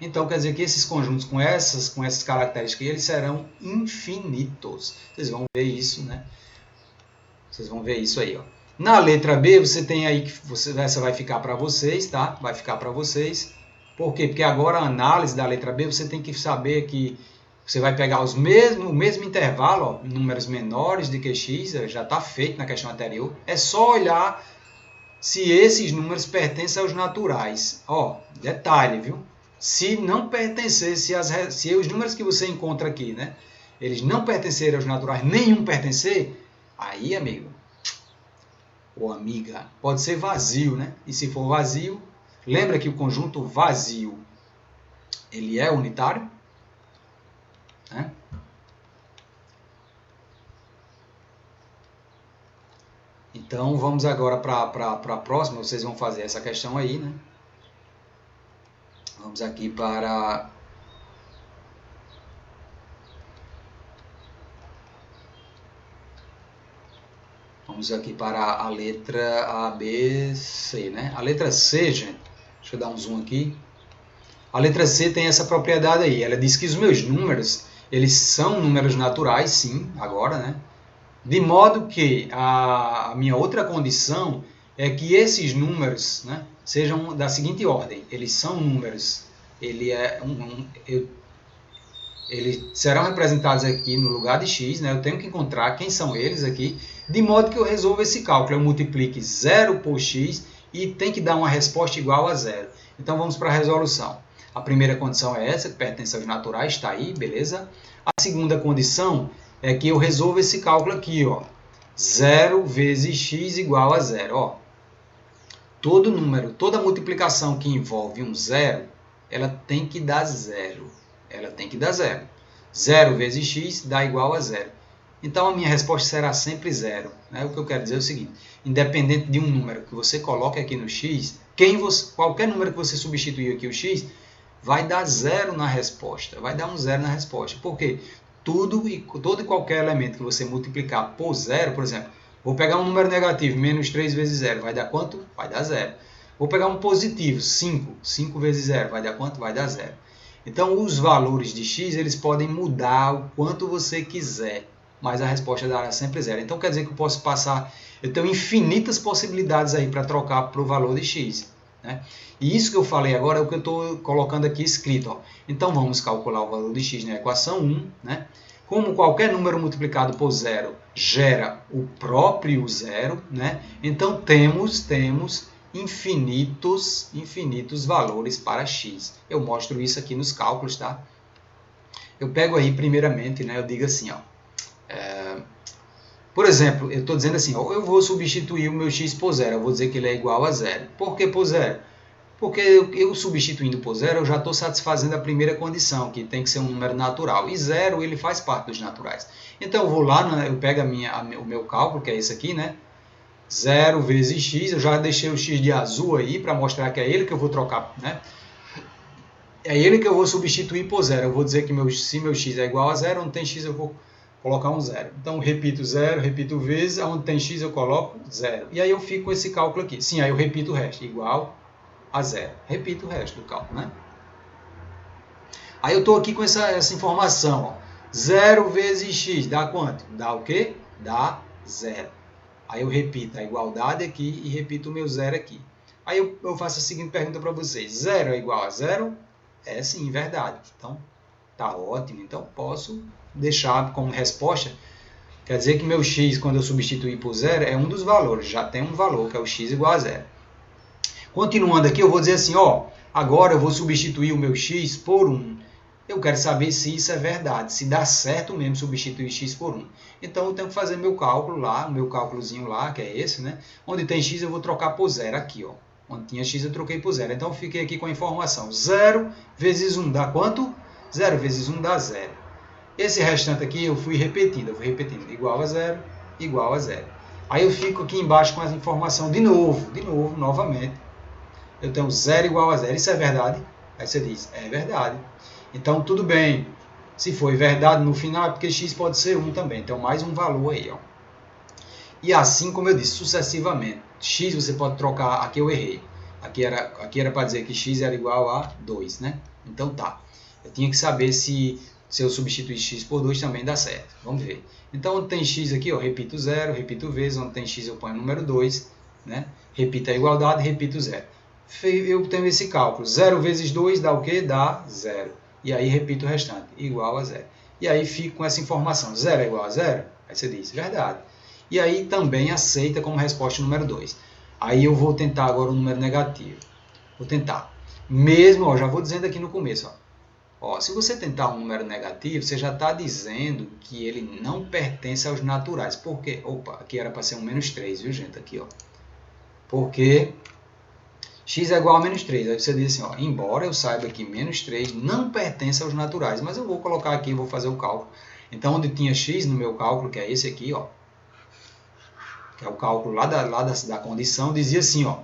Speaker 1: então quer dizer que esses conjuntos com essas características, eles serão infinitos. Vocês vão ver isso, né? Vocês vão ver isso aí, ó. Na letra B, você tem aí, essa vai ficar para vocês, tá? Vai ficar para vocês. Por quê? Porque agora a análise da letra B, você tem que saber que você vai pegar o mesmo intervalo, ó, números menores de que x, já está feito na questão anterior. É só olhar se esses números pertencem aos naturais. Ó, detalhe, viu? Se não pertencer, se os números que você encontra aqui, né, eles não pertencerem aos naturais, nenhum pertencer, aí, amigo, ou amiga, pode ser vazio, né? E se for vazio, lembra que o conjunto vazio, ele é unitário, né? Então, vamos agora para a próxima, vocês vão fazer essa questão aí, né? Vamos aqui para... Vamos aqui para a letra A, B, C, né? A letra C, gente, deixa eu dar um zoom aqui. A letra C tem essa propriedade aí, ela diz que os meus números, eles são números naturais, sim, agora, né? De modo que a minha outra condição é que esses números, né, sejam da seguinte ordem. Eles são números, eles serão representados aqui no lugar de x, né? Eu tenho que encontrar quem são eles aqui, de modo que eu resolva esse cálculo. Eu multiplique 0 por x e tem que dar uma resposta igual a 0. Então vamos para a resolução. A primeira condição é essa, que pertence aos naturais, está aí, beleza? A segunda condição é que eu resolvo esse cálculo aqui, ó. 0 vezes x igual a 0. Ó. Todo número, toda multiplicação que envolve um zero, ela tem que dar zero. Ela tem que dar zero. 0 vezes x dá igual a 0. Então, a minha resposta será sempre zero. Né? O que eu quero dizer é o seguinte, independente de um número que você coloque aqui no x, qualquer número que você substituir aqui o x, vai dar zero na resposta. Vai dar um zero na resposta. Por quê? Todo e qualquer elemento que você multiplicar por zero, por exemplo, vou pegar um número negativo, menos 3 vezes zero, vai dar quanto? Vai dar zero. Vou pegar um positivo, 5. 5 vezes 0 vai dar quanto? Vai dar 0. Então, os valores de x eles podem mudar o quanto você quiser, mas a resposta dará sempre 0. Então, quer dizer que eu posso passar... Eu tenho infinitas possibilidades aí para trocar para o valor de x. Né? E isso que eu falei agora é o que eu estou colocando aqui escrito. Ó. Então, vamos calcular o valor de x na equação 1. Né? Como qualquer número multiplicado por 0 gera o próprio zero, né? Então, temos infinitos valores para x. Eu mostro isso aqui nos cálculos, tá? Eu pego aí, primeiramente, né? Eu digo assim, ó. Por exemplo, eu estou dizendo assim, ó, eu vou substituir o meu x por zero. Eu vou dizer que ele é igual a zero. Por que por zero? Porque eu substituindo por zero, eu já estou satisfazendo a primeira condição, que tem que ser um número natural. E zero, ele faz parte dos naturais. Então, eu vou lá, eu pego o meu cálculo, que é esse aqui, né? 0 vezes x, eu já deixei o x de azul aí, para mostrar que é ele que eu vou trocar, né? É ele que eu vou substituir por zero. Eu vou dizer que se meu x é igual a zero, onde tem x eu vou colocar um zero. Então, repito zero, repito vezes, onde tem x eu coloco zero. E aí eu fico com esse cálculo aqui. Sim, aí eu repito o resto, igual a zero. Repito o resto do cálculo, né? Aí eu estou aqui com essa informação. Ó. 0 vezes x dá quanto? Dá o quê? Dá zero. Aí eu repito a igualdade aqui e repito o meu zero aqui. Aí eu faço a seguinte pergunta para vocês. 0 é igual a zero? É sim, verdade. Então, tá ótimo. Então, posso deixar como resposta. Quer dizer que meu x, quando eu substituir por zero, é um dos valores. Já tem um valor, que é o x igual a zero. Continuando aqui, eu vou dizer assim, ó, agora eu vou substituir o meu x por 1. Eu quero saber se isso é verdade, se dá certo mesmo substituir x por 1. Então, eu tenho que fazer meu cálculo lá, o meu cálculozinho lá, que é esse, né? Onde tem x, eu vou trocar por zero aqui, ó. Onde tinha x, eu troquei por zero. Então, eu fiquei aqui com a informação. 0 vezes 1 dá quanto? 0 vezes 1 dá 0. Esse restante aqui, eu fui repetindo. Igual a 0, igual a 0. Aí, eu fico aqui embaixo com essa informação de novo, novamente. Eu tenho 0 igual a 0. Isso é verdade? Aí você diz, é verdade. Então, tudo bem. Se foi verdade no final, é porque x pode ser 1 também. Então, mais um valor aí. Ó. E assim, como eu disse, sucessivamente. X você pode trocar... Aqui eu errei. Aqui era para dizer que x era igual a 2, né? Então, tá. Eu tinha que saber se eu substituir x por 2 também dá certo. Vamos ver. Então, onde tem x aqui, eu repito 0, repito vezes. Onde tem x, eu ponho o número 2. Né? Repito a igualdade, repito 0. Eu tenho esse cálculo. 0 vezes 2 dá o quê? Dá 0. E aí repito o restante, igual a 0. E aí fico com essa informação. 0 é igual a 0? Aí você diz, verdade. E aí também aceita como resposta o número 2. Aí eu vou tentar agora o número negativo. Vou tentar. Mesmo, ó, já vou dizendo aqui no começo. Ó, se você tentar um número negativo, você já está dizendo que ele não pertence aos naturais. Por quê? Opa, aqui era para ser um menos 3, viu, gente? Aqui, ó. Porque x é igual a menos 3. Aí você diz assim, ó, embora eu saiba que menos 3 não pertence aos naturais, mas eu vou colocar aqui, vou fazer o cálculo. Então, onde tinha x no meu cálculo, que é esse aqui, ó, que é o cálculo lá da condição, dizia assim, ó,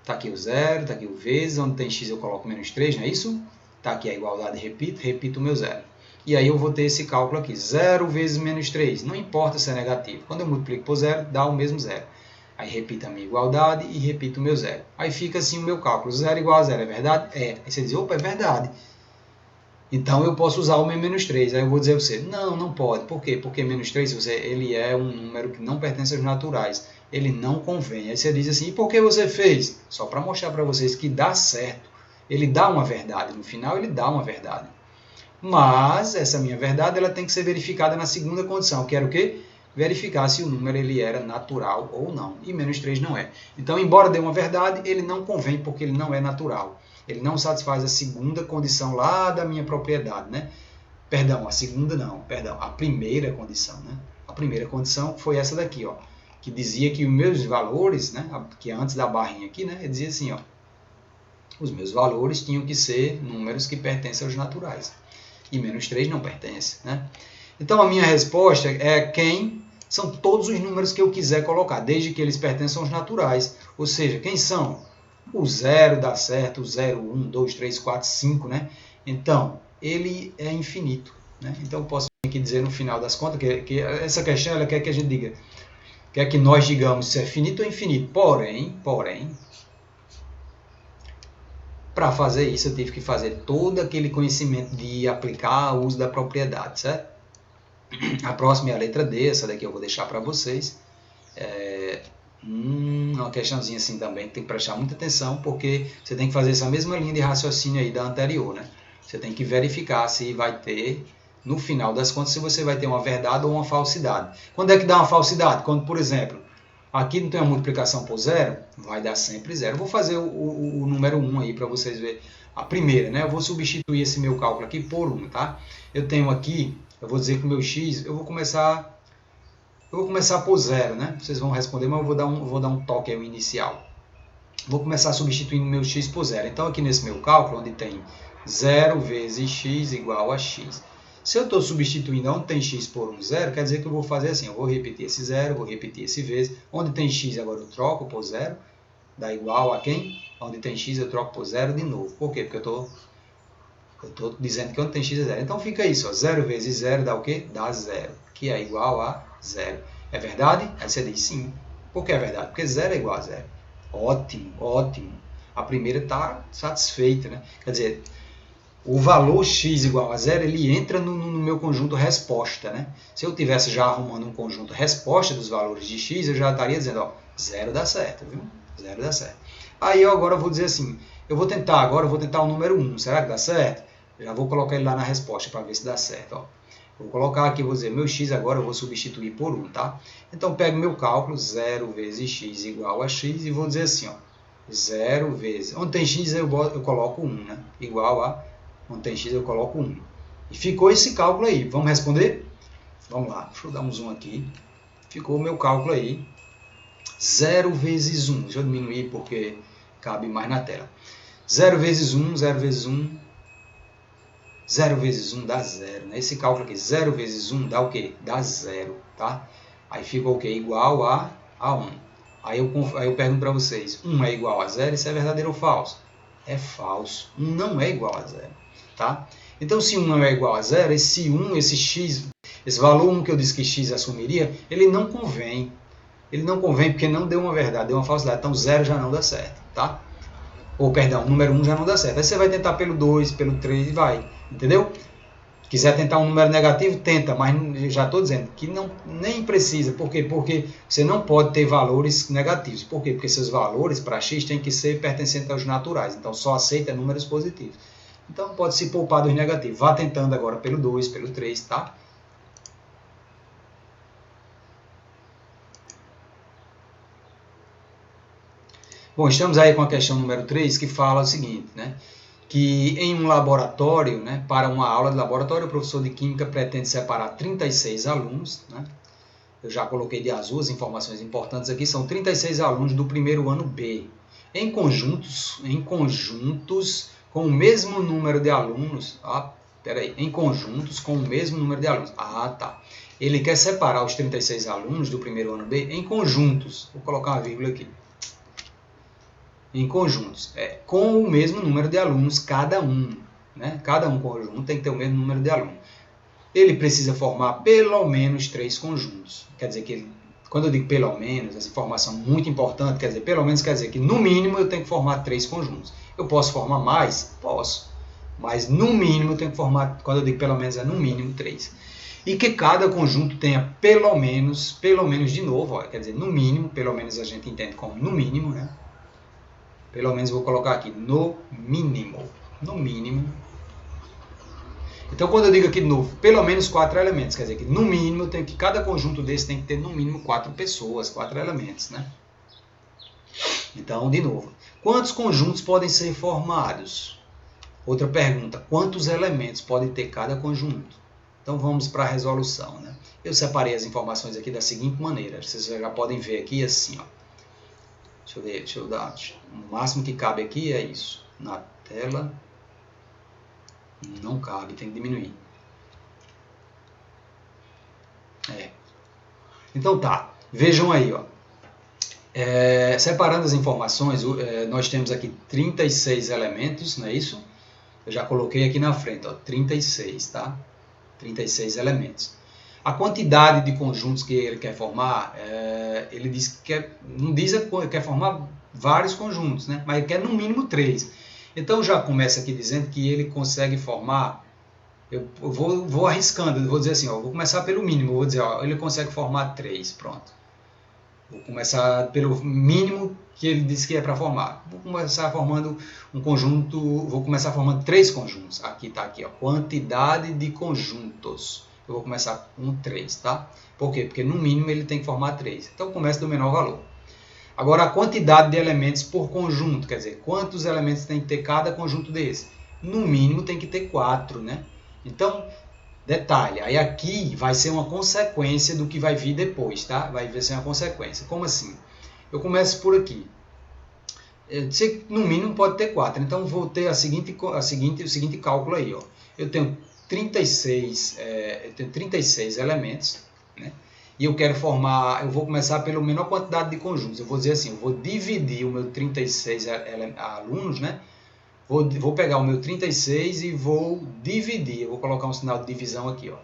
Speaker 1: tá aqui o 0, tá aqui o vezes, onde tem x eu coloco menos 3, não é isso? Tá aqui a igualdade, repito o meu 0. E aí eu vou ter esse cálculo aqui, 0 vezes menos 3, não importa se é negativo. Quando eu multiplico por 0, dá o mesmo 0. Aí repito a minha igualdade e repito o meu 0. Aí fica assim o meu cálculo, 0 igual a 0, é verdade? É. Aí você diz, opa, é verdade. Então, eu posso usar o menos 3. Aí eu vou dizer a você, não pode. Por quê? Porque menos 3, ele é um número que não pertence aos naturais. Ele não convém. Aí você diz assim, e por que você fez? Só para mostrar para vocês que dá certo. Ele dá uma verdade. No final, ele dá uma verdade. Mas, essa minha verdade, ela tem que ser verificada na segunda condição, que era o quê? Verificar se o número ele era natural ou não. E menos 3 não é. Então, embora dê uma verdade, ele não convém porque ele não é natural. Ele não satisfaz a segunda condição lá da minha propriedade, né? Perdão, a segunda não, perdão, a primeira condição, né? A primeira condição foi essa daqui, ó, que dizia que os meus valores, né, que antes da barrinha aqui, né, dizia assim, ó, os meus valores tinham que ser números que pertencem aos naturais. E menos 3 não pertence, né? Então, a minha resposta é são todos os números que eu quiser colocar, desde que eles pertençam aos naturais. Ou seja, quem são? O 0 dá certo, o 0, 1, 2, 3, 4, 5, né? Então, ele é infinito, né? Então, eu posso aqui dizer no final das contas que essa questão ela quer que a gente diga, quer que nós digamos se é finito ou infinito. Porém, Para fazer isso, eu tive que fazer todo aquele conhecimento de aplicar o uso da propriedade, certo? A próxima é a letra D, essa daqui eu vou deixar para vocês. Uma questãozinha assim também, tem que prestar muita atenção, porque você tem que fazer essa mesma linha de raciocínio aí da anterior, né? Você tem que verificar se vai ter, no final das contas, se você vai ter uma verdade ou uma falsidade. Quando é que dá uma falsidade? Quando, por exemplo, aqui não tem uma multiplicação por zero, vai dar sempre zero. Eu vou fazer o número 1 aí para vocês verem. A primeira, né? Eu vou substituir esse meu cálculo aqui por 1, tá? Eu tenho aqui, eu vou dizer que o meu x, eu vou começar por zero, né? Vocês vão responder, mas eu vou dar um toque aí, o inicial. Vou começar substituindo meu x por zero. Então, aqui nesse meu cálculo, onde tem 0 vezes x igual a x. Se eu estou substituindo onde tem x por 1, 0, quer dizer que eu vou fazer assim. Eu vou repetir esse 0, vou repetir esse vezes. Onde tem x, agora eu troco por 0. Dá igual a quem? Onde tem x, eu troco por 0 de novo. Por quê? Porque eu estou dizendo que onde tem x é 0. Então, fica isso. 0 vezes 0 dá o quê? Dá 0, que é igual a 0. É verdade? Aí você diz sim. Por que é verdade? Porque 0 é igual a 0. Ótimo, ótimo. A primeira está satisfeita, né? Quer dizer, o valor x igual a 0, ele entra no meu conjunto resposta, né? Se eu tivesse já arrumando um conjunto resposta dos valores de x, eu já estaria dizendo, ó, 0 dá certo, viu? 0 dá certo. Aí eu agora vou dizer assim, eu vou tentar o número 1, será que dá certo? Já vou colocar ele lá na resposta para ver se dá certo, ó. Vou colocar aqui, vou dizer, meu x agora eu vou substituir por 1, tá? Então, pego meu cálculo, 0 vezes x igual a x, e vou dizer assim, ó, 0 vezes, onde tem x eu coloco 1, né? Igual a, onde tem x eu coloco 1. E ficou esse cálculo aí. Vamos responder? Vamos lá, deixa eu dar um zoom aqui. Ficou o meu cálculo aí, 0 vezes 1. Deixa eu diminuir porque cabe mais na tela. 0 vezes 1, 0 vezes 1. 0 vezes 1 dá 0, né? Esse cálculo aqui, 0 vezes 1 dá o quê? Dá 0, tá? Aí fica o quê? Igual a 1. Aí eu pergunto para vocês, 1 é igual a 0? Isso é verdadeiro ou falso? É falso. 1 não é igual a 0, tá? Então, se 1 não é igual a 0, esse 1, esse x, esse valor 1 que eu disse que x assumiria, ele não convém. Ele não convém porque não deu uma verdade, deu uma falsidade. Então, 0 já não dá certo, tá? Ou, perdão, o número 1 já não dá certo. Aí você vai tentar pelo 2, pelo 3 e vai. Entendeu? Quiser tentar um número negativo, tenta, mas já estou dizendo que não, nem precisa. Por quê? Porque você não pode ter valores negativos. Por quê? Porque seus valores para x têm que ser pertencentes aos naturais. Então, só aceita números positivos. Então, pode se poupar dos negativos. Vá tentando agora pelo 2, pelo 3, tá? Bom, estamos aí com a questão número 3, que fala o seguinte, né? Que em um laboratório, né, para uma aula de laboratório, o professor de Química pretende separar 36 alunos, né? Eu já coloquei de azul as informações importantes aqui, são 36 alunos do primeiro ano B, em conjuntos com o mesmo número de alunos, em conjuntos com o mesmo número de alunos. Tá. Ele quer separar os 36 alunos do primeiro ano B em conjuntos, vou colocar uma vírgula aqui. Em conjuntos, com o mesmo número de alunos, cada um. Né? Cada um conjunto tem que ter o mesmo número de alunos. Ele precisa formar pelo menos 3 conjuntos. Quer dizer que, quando eu digo pelo menos, essa informação é muito importante, quer dizer que no mínimo eu tenho que formar 3 conjuntos. Eu posso formar mais? Posso. Mas no mínimo eu tenho que formar, quando eu digo pelo menos, é no mínimo 3. E que cada conjunto tenha pelo menos de novo, quer dizer, no mínimo, pelo menos a gente entende como no mínimo, né? Pelo menos vou colocar aqui, no mínimo. No mínimo. Então, quando eu digo aqui de novo, pelo menos 4 elementos, quer dizer que no mínimo, cada conjunto desse tem que ter no mínimo 4 pessoas, 4 elementos, né? Então, de novo, quantos conjuntos podem ser formados? Outra pergunta, quantos elementos pode ter cada conjunto? Então, vamos para a resolução, né? Eu separei as informações aqui da seguinte maneira, vocês já podem ver aqui assim, ó. Deixa eu dar, o máximo que cabe aqui é isso, na tela, não cabe, tem que diminuir. Então tá, vejam aí, ó. Separando as informações, nós temos aqui 36 elementos, não é isso? Eu já coloquei aqui na frente, ó, 36, tá? 36 elementos. A quantidade de conjuntos que ele quer formar, ele diz que não diz que quer formar vários conjuntos, né? Mas ele quer no mínimo 3. Então já começa aqui dizendo que ele consegue formar, eu vou arriscando, eu vou dizer assim, ó, vou começar pelo mínimo, eu vou dizer, ó, ele consegue formar 3, pronto. Vou começar pelo mínimo que ele disse que é para formar. Vou começar formando um conjunto, vou começar formando 3 conjuntos. Aqui está aqui, ó, quantidade de conjuntos. Eu vou começar com 3, tá? Por quê? Porque no mínimo ele tem que formar 3. Então começa do menor valor. Agora a quantidade de elementos por conjunto, quer dizer, quantos elementos tem que ter cada conjunto desse? No mínimo tem que ter 4, né? Então, detalhe, aí aqui vai ser uma consequência do que vai vir depois, tá? Vai ser uma consequência. Como assim? Eu começo por aqui. No mínimo pode ter 4, então vou ter o seguinte cálculo aí, ó. Eu tenho 36 elementos, né? E eu quero formar, eu vou começar pela menor quantidade de conjuntos. Eu vou dizer assim, eu vou dividir o meu 36 alunos, né? Vou pegar o meu 36 e vou dividir. Eu vou colocar um sinal de divisão aqui, ó.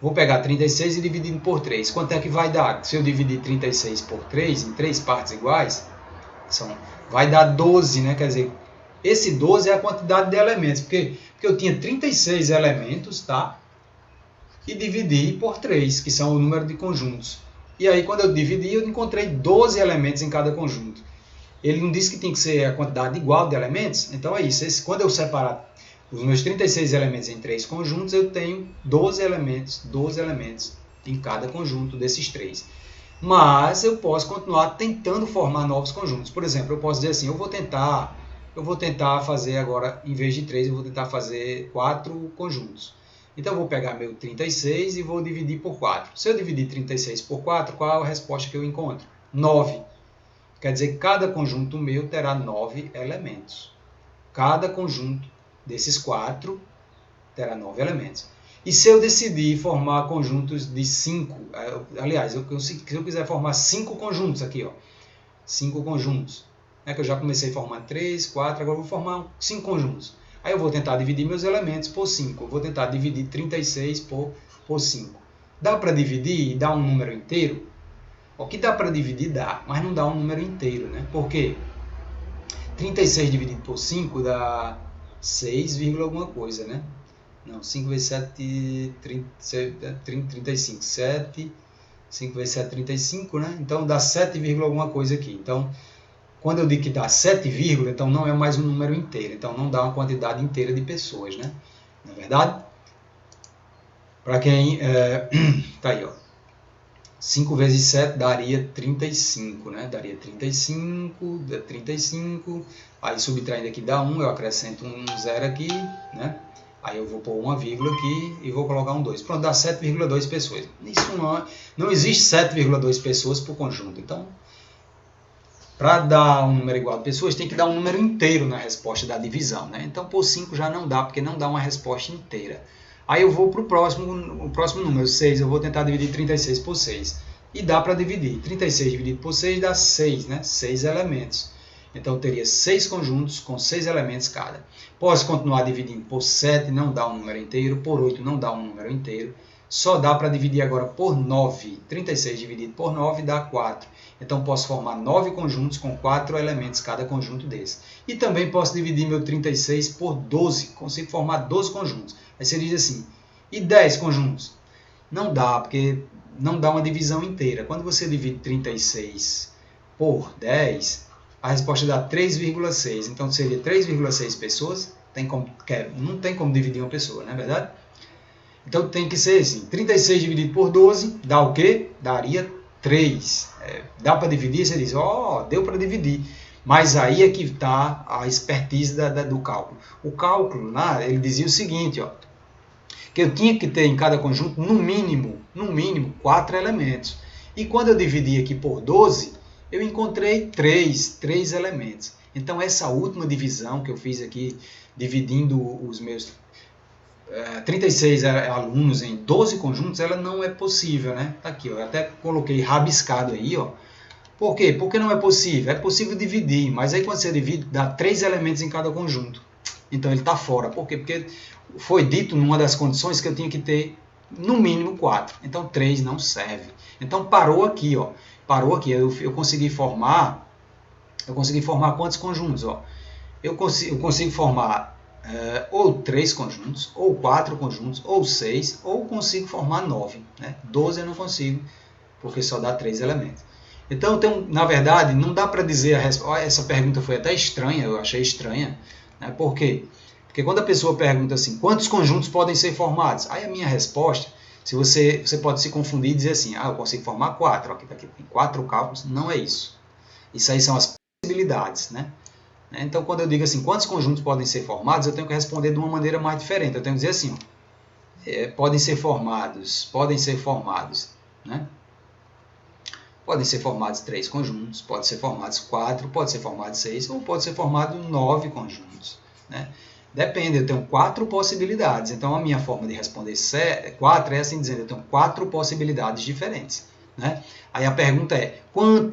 Speaker 1: Vou pegar 36 e dividir por 3. Quanto é que vai dar? Se eu dividir 36 por 3, em 3 partes iguais, vai dar 12, né? Quer dizer, esse 12 é a quantidade de elementos. Porque eu tinha 36 elementos, tá? E dividi por 3, que são o número de conjuntos. E aí, quando eu dividi, eu encontrei 12 elementos em cada conjunto. Ele não disse que tem que ser a quantidade igual de elementos? Então é isso. Quando eu separar os meus 36 elementos em 3 conjuntos, eu tenho 12 elementos em cada conjunto desses 3. Mas eu posso continuar tentando formar novos conjuntos. Por exemplo, eu posso dizer assim, eu vou tentar fazer agora, em vez de 3, eu vou tentar fazer 4 conjuntos. Então eu vou pegar meu 36 e vou dividir por 4. Se eu dividir 36 por 4, qual é a resposta que eu encontro? 9. Quer dizer que cada conjunto meu terá 9 elementos. Cada conjunto desses 4 terá 9 elementos. E se eu decidir formar conjuntos de 5, aliás, se eu quiser formar 5 conjuntos aqui, ó, 5 conjuntos, né, que eu já comecei a formar 3, 4, agora eu vou formar 5 conjuntos. Aí eu vou tentar dividir meus elementos por 5. Eu vou tentar dividir 36 por 5. Dá para dividir e dar um número inteiro? O que dá para dividir dá, mas não dá um número inteiro, né? Por quê? 36 dividido por 5 dá 6, alguma coisa, né? Não, 5 vezes 7, 35. 7, 5 vezes 7, 35, né? Então dá 7, alguma coisa aqui. Então, quando eu digo que dá 7, então não é mais um número inteiro. Então não dá uma quantidade inteira de pessoas, né? Não é verdade? Para quem... tá aí, ó. 5 vezes 7 daria 35, né? Daria 35, dá 35. Aí subtraindo aqui dá 1, eu acrescento um 0 aqui, né? Aí eu vou pôr uma vírgula aqui e vou colocar um 2. Pronto, dá 7,2 pessoas. Isso não existe 7,2 pessoas por conjunto. Então, para dar um número igual de pessoas, tem que dar um número inteiro na resposta da divisão, né? Então, por 5 já não dá, porque não dá uma resposta inteira. Aí eu vou para o próximo número, 6. Eu vou tentar dividir 36 por 6. E dá para dividir. 36 dividido por 6 dá 6, né? 6 elementos. Então, eu teria 6 conjuntos com 6 elementos cada. Posso continuar dividindo por 7, não dá um número inteiro. Por 8 não dá um número inteiro. Só dá para dividir agora por 9. 36 dividido por 9 dá 4. Então, posso formar 9 conjuntos com 4 elementos cada conjunto desse. E também posso dividir meu 36 por 12. Consigo formar 12 conjuntos. Aí você diz assim, e 10 conjuntos? Não dá, porque não dá uma divisão inteira. Quando você divide 36 por 10, a resposta dá 3,6. Então, seria 3,6 pessoas. Não tem como dividir uma pessoa, não é verdade? Então, tem que ser assim. 36 dividido por 12 dá o quê? Daria 3. Dá para dividir? Você diz, deu para dividir. Mas aí é que está a expertise do cálculo. O cálculo, ele dizia o seguinte, ó, que eu tinha que ter em cada conjunto, no mínimo, 4 elementos. E quando eu dividi aqui por 12, eu encontrei 3 elementos. Então, essa última divisão que eu fiz aqui, dividindo os meus 36 alunos em 12 conjuntos, ela não é possível, né? Tá aqui, ó, eu até coloquei rabiscado aí, ó. Por quê? Porque não é possível. É possível dividir, mas aí quando você divide, dá 3 elementos em cada conjunto. Então ele está fora. Por quê? Porque foi dito numa das condições que eu tinha que ter no mínimo 4. Então 3 não serve. Então parou aqui, ó. Parou aqui. Eu consegui formar quantos conjuntos, ó? eu consigo formar ou 3 conjuntos, ou 4 conjuntos, ou 6, ou consigo formar 9. Né? 12 eu não consigo, porque só dá 3 elementos. Então, na verdade, não dá para dizer essa pergunta foi até estranha, eu achei estranha. Né? Por quê? Porque quando a pessoa pergunta assim, quantos conjuntos podem ser formados? Aí a minha resposta, se você pode se confundir e dizer assim, eu consigo formar 4, aqui tem 4 cálculos, não é isso. Isso aí são as possibilidades, né? Então, quando eu digo assim, quantos conjuntos podem ser formados, eu tenho que responder de uma maneira mais diferente. Eu tenho que dizer assim, podem ser formados, né? Podem ser formados 3 conjuntos, pode ser formados 4, pode ser formados 6, ou pode ser formado 9 conjuntos, né? Depende, eu tenho 4 possibilidades. Então, a minha forma de responder 4 é assim dizendo, eu tenho 4 possibilidades diferentes. Né? Aí a pergunta é,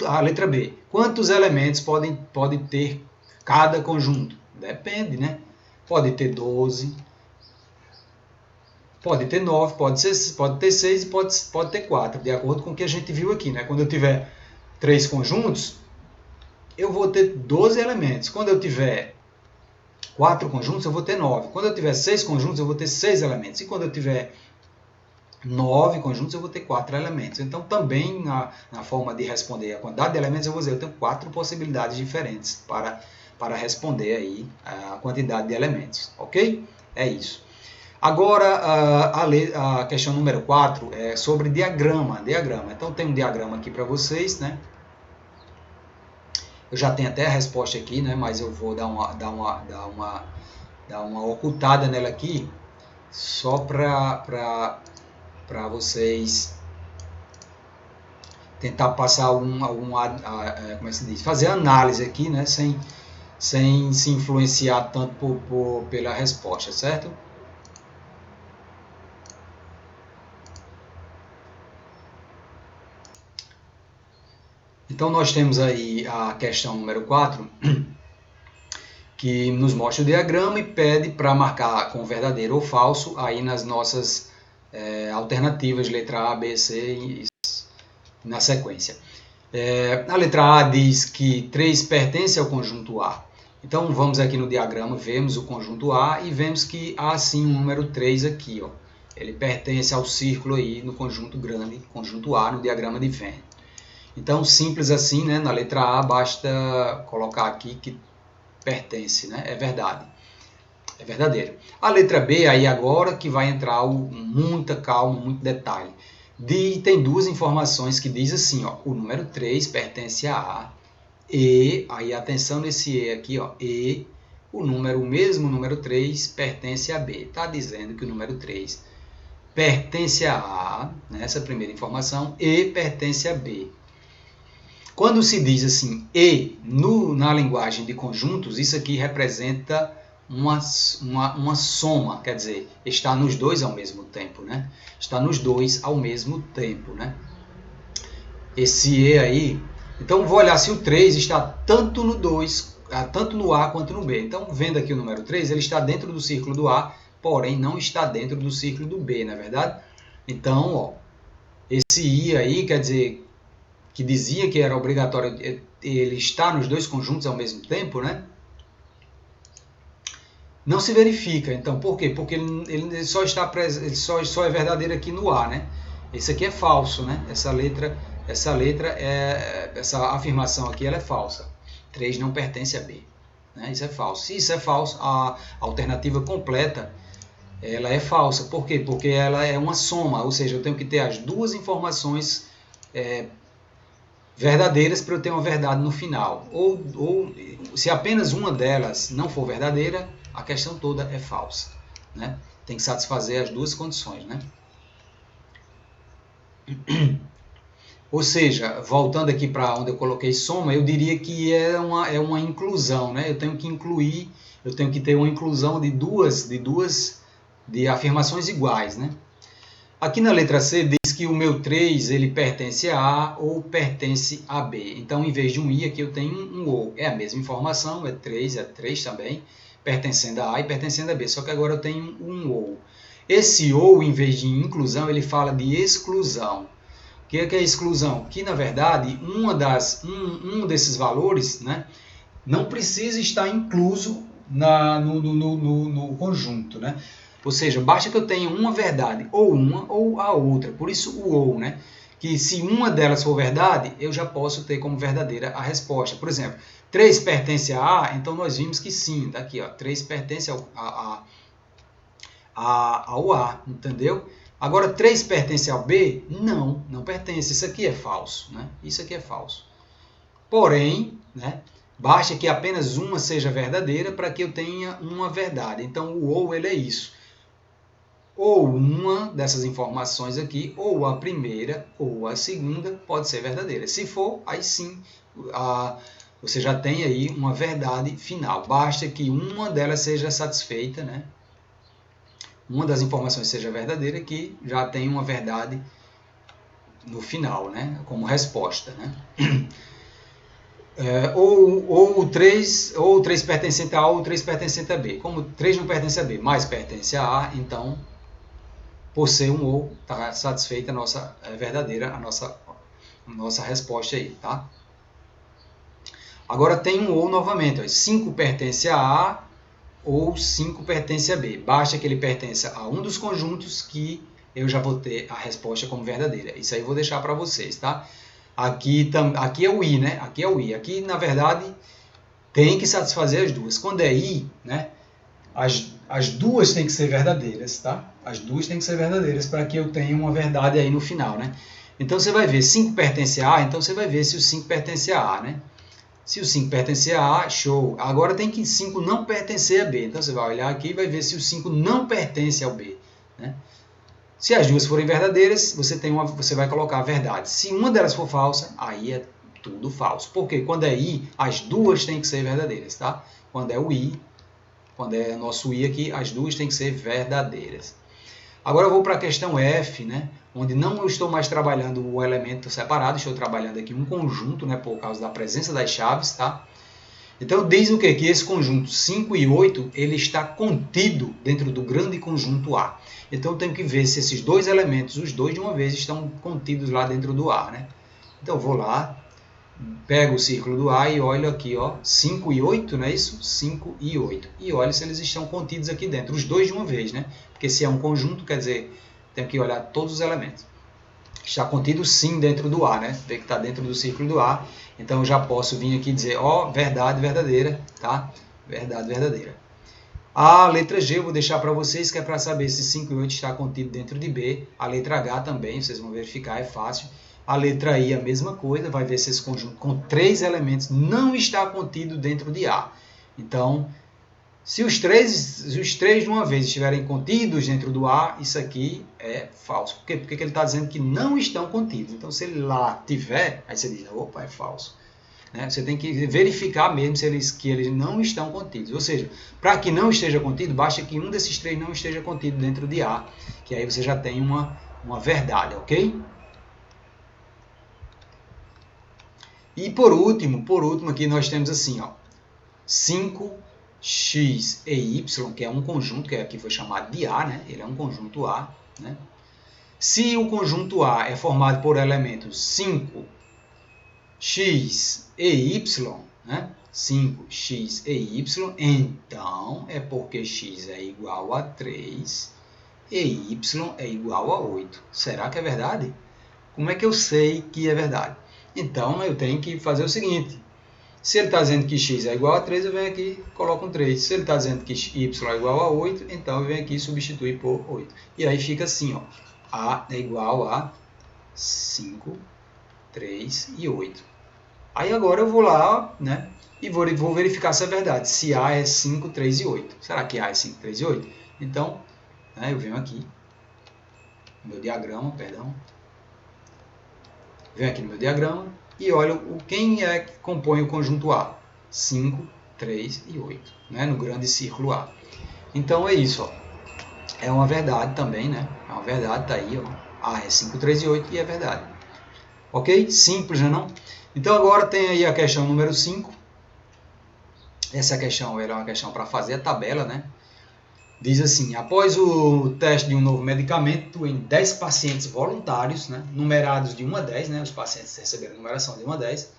Speaker 1: a letra B, quantos elementos pode ter cada conjunto? Depende, né? Pode ter 12, pode ter 9, pode ter 6 e pode ter 4, de acordo com o que a gente viu aqui. Né? Quando eu tiver 3 conjuntos, eu vou ter 12 elementos. Quando eu tiver 4 conjuntos, eu vou ter 9. Quando eu tiver 6 conjuntos, eu vou ter 6 elementos. E quando eu tiver 9 conjuntos, eu vou ter 4 elementos. Então, também na forma de responder a quantidade de elementos, eu vou dizer, eu tenho 4 possibilidades diferentes para responder aí a quantidade de elementos. Ok? É isso. Agora, a questão número 4 é sobre diagrama. Então, tem um diagrama aqui para vocês, né? Eu já tenho até a resposta aqui, né? Mas eu vou dar uma ocultada nela aqui, só para vocês tentar passar como é que se diz? Fazer análise aqui, né? Sem se influenciar tanto pela resposta, certo? Então, nós temos aí a questão número 4, que nos mostra o diagrama e pede para marcar com verdadeiro ou falso aí nas nossas alternativas, letra A, B, C e na sequência. A letra A diz que 3 pertence ao conjunto A. Então, vamos aqui no diagrama, vemos o conjunto A e vemos que há sim um número 3 aqui. Ó. Ele pertence ao círculo aí no conjunto grande, conjunto A, no diagrama de Venn. Então, simples assim, né? Na letra A, basta colocar aqui que pertence, né? É verdade. É verdadeiro. A letra B, aí agora que vai entrar muita calma, muito detalhe. Tem 2 informações que diz assim, ó, o número 3 pertence a A, e, aí atenção nesse E aqui, ó, e o mesmo número 3 pertence a B. Está dizendo que o número 3 pertence a A, né, essa primeira informação, e pertence a B. Quando se diz assim, e na linguagem de conjuntos, isso aqui representa uma soma, quer dizer, está nos dois ao mesmo tempo, né? Está nos dois ao mesmo tempo, né? Esse E aí, então vou olhar se o 3 está tanto no 2, tanto no A quanto no B. Então, vendo aqui o número 3, ele está dentro do círculo do A, porém não está dentro do círculo do B, não é verdade? Então, ó, esse I aí, quer dizer, que dizia que era obrigatório ele estar nos dois conjuntos ao mesmo tempo, né? Não se verifica. Então, por quê? Porque ele só é verdadeiro aqui no A, né? Esse aqui é falso, né? Essa afirmação aqui ela é falsa. 3 não pertence a B. Né? Isso é falso. Se isso é falso, a alternativa completa ela é falsa. Por quê? Porque ela é uma soma, ou seja, eu tenho que ter as duas informações verdadeiras para eu ter uma verdade no final. Ou se apenas uma delas não for verdadeira, a questão toda é falsa. Né? Tem que satisfazer as duas condições. Né? Ou seja, voltando aqui para onde eu coloquei soma, eu diria que é uma inclusão. Né? Eu tenho que ter uma inclusão de duas afirmações iguais. Né? Aqui na letra C diz que o meu 3 ele pertence a A ou pertence a B. Então, em vez de um I, aqui eu tenho um OU. É a mesma informação, é 3 também, pertencendo a A e pertencendo a B. Só que agora eu tenho um OU. Esse OU, em vez de inclusão, ele fala de exclusão. O que é exclusão? Que, na verdade, um desses valores, né, não precisa estar incluso no conjunto, né? Ou seja, basta que eu tenha uma verdade, ou uma ou a outra. Por isso o ou, né? Que se uma delas for verdade, eu já posso ter como verdadeira a resposta. Por exemplo, 3 pertence a A, então nós vimos que sim, tá aqui, ó, 3 pertence ao A, entendeu? Agora, 3 pertence ao B? Não, não pertence. Isso aqui é falso, né? Isso aqui é falso. Porém, né, basta que apenas uma seja verdadeira para que eu tenha uma verdade. Então, o ou ele é isso. Ou uma dessas informações aqui, ou a primeira, ou a segunda, pode ser verdadeira. Se for, aí sim, você já tem aí uma verdade final. Basta que uma delas seja satisfeita, né? Uma das informações seja verdadeira, que já tem uma verdade no final, né? Como resposta, né? Ou 3 pertencente a A ou 3 pertencente a B. Como 3 não pertence a B, mas pertence a A, então, por ser um ou, está satisfeita a nossa verdadeira, a nossa resposta aí, tá? Agora tem um ou novamente, ó, 5 pertence a A ou 5 pertence a B. Basta que ele pertença a um dos conjuntos que eu já vou ter a resposta como verdadeira. Isso aí eu vou deixar para vocês, tá? Aqui é o I, né? Aqui é o I. Aqui, na verdade, tem que satisfazer as duas. Quando é I, né? As duas têm que ser verdadeiras, tá? As duas têm que ser verdadeiras para que eu tenha uma verdade aí no final, né? Então, você vai ver 5 pertence a A, então você vai ver se o 5 pertence a A, né? Se o 5 pertencer a A, show. Agora tem que 5 não pertencer a B. Então você vai olhar aqui e vai ver se o 5 não pertence ao B, né? Se as duas forem verdadeiras, você vai colocar a verdade. Se uma delas for falsa, aí é tudo falso. Porque quando é I, as duas têm que ser verdadeiras, tá? Quando é o I, quando é nosso I aqui, as duas têm que ser verdadeiras. Agora eu vou para a questão F, né? Onde não estou mais trabalhando o elemento separado, estou trabalhando aqui um conjunto, né? Por causa da presença das chaves, tá? Então diz o quê? Que esse conjunto 5 e 8, ele está contido dentro do grande conjunto A. Então eu tenho que ver se esses dois elementos, os dois de uma vez, estão contidos lá dentro do A, né? Então eu vou lá, pego o círculo do A e olho aqui, ó, 5 e 8, não é isso? 5 e 8. E olho se eles estão contidos aqui dentro, os dois de uma vez, né? Porque se é um conjunto, quer dizer, tenho que olhar todos os elementos. Está contido sim dentro do A, né? Vê que está dentro do círculo do A. Então eu já posso vir aqui e dizer, ó, verdade verdadeira, tá? Verdade verdadeira. A letra G eu vou deixar para vocês, que é para saber se 5 e 8 está contido dentro de B. A letra H também, vocês vão verificar, é fácil. A letra I a mesma coisa, vai ver se esse conjunto com 3 elementos não está contido dentro de A. Então, se os três de uma vez estiverem contidos dentro do A, isso aqui é falso. Por quê? Porque ele está dizendo que não estão contidos. Então, se ele lá tiver, aí você diz, opa, é falso. Né? Você tem que verificar mesmo que eles não estão contidos. Ou seja, para que não esteja contido, basta que um desses três não esteja contido dentro de A, que aí você já tem uma verdade, E por último aqui nós temos assim, ó, 5x e y, que é um conjunto, que aqui foi chamado de A, né? Ele é um conjunto A, né? Se o conjunto A é formado por elementos 5, x e y, né? 5x e y, então é porque x é igual a 3 e y é igual a 8. Será que é verdade? Como é que eu sei que é verdade? Então eu tenho que fazer o seguinte. Se ele está dizendo que x é igual a 3, eu venho aqui e coloco um 3. Se ele está dizendo que y é igual a 8, então eu venho aqui e substituir por 8. E aí fica assim, ó, A é igual a 5, 3 e 8. Aí agora eu vou lá, né, e vou verificar se é verdade. Se A é 5, 3 e 8. Será que A é 5, 3 e 8? Então, né, eu venho aqui, no meu diagrama, perdão. Venho aqui no meu diagrama e olho quem é que compõe o conjunto A. 5, 3 e 8, né, no grande círculo A. Então é isso, ó. É uma verdade também, né? É uma verdade, tá aí, ó. A é 5, 3 e 8 e é verdade. Ok? Simples, né, não? Então agora tem aí a questão número 5. Essa questão era uma questão para fazer a tabela, né? Diz assim, após o teste de um novo medicamento em 10 pacientes voluntários, né, numerados de 1 a 10, né, os pacientes receberam numeração de 1 a 10,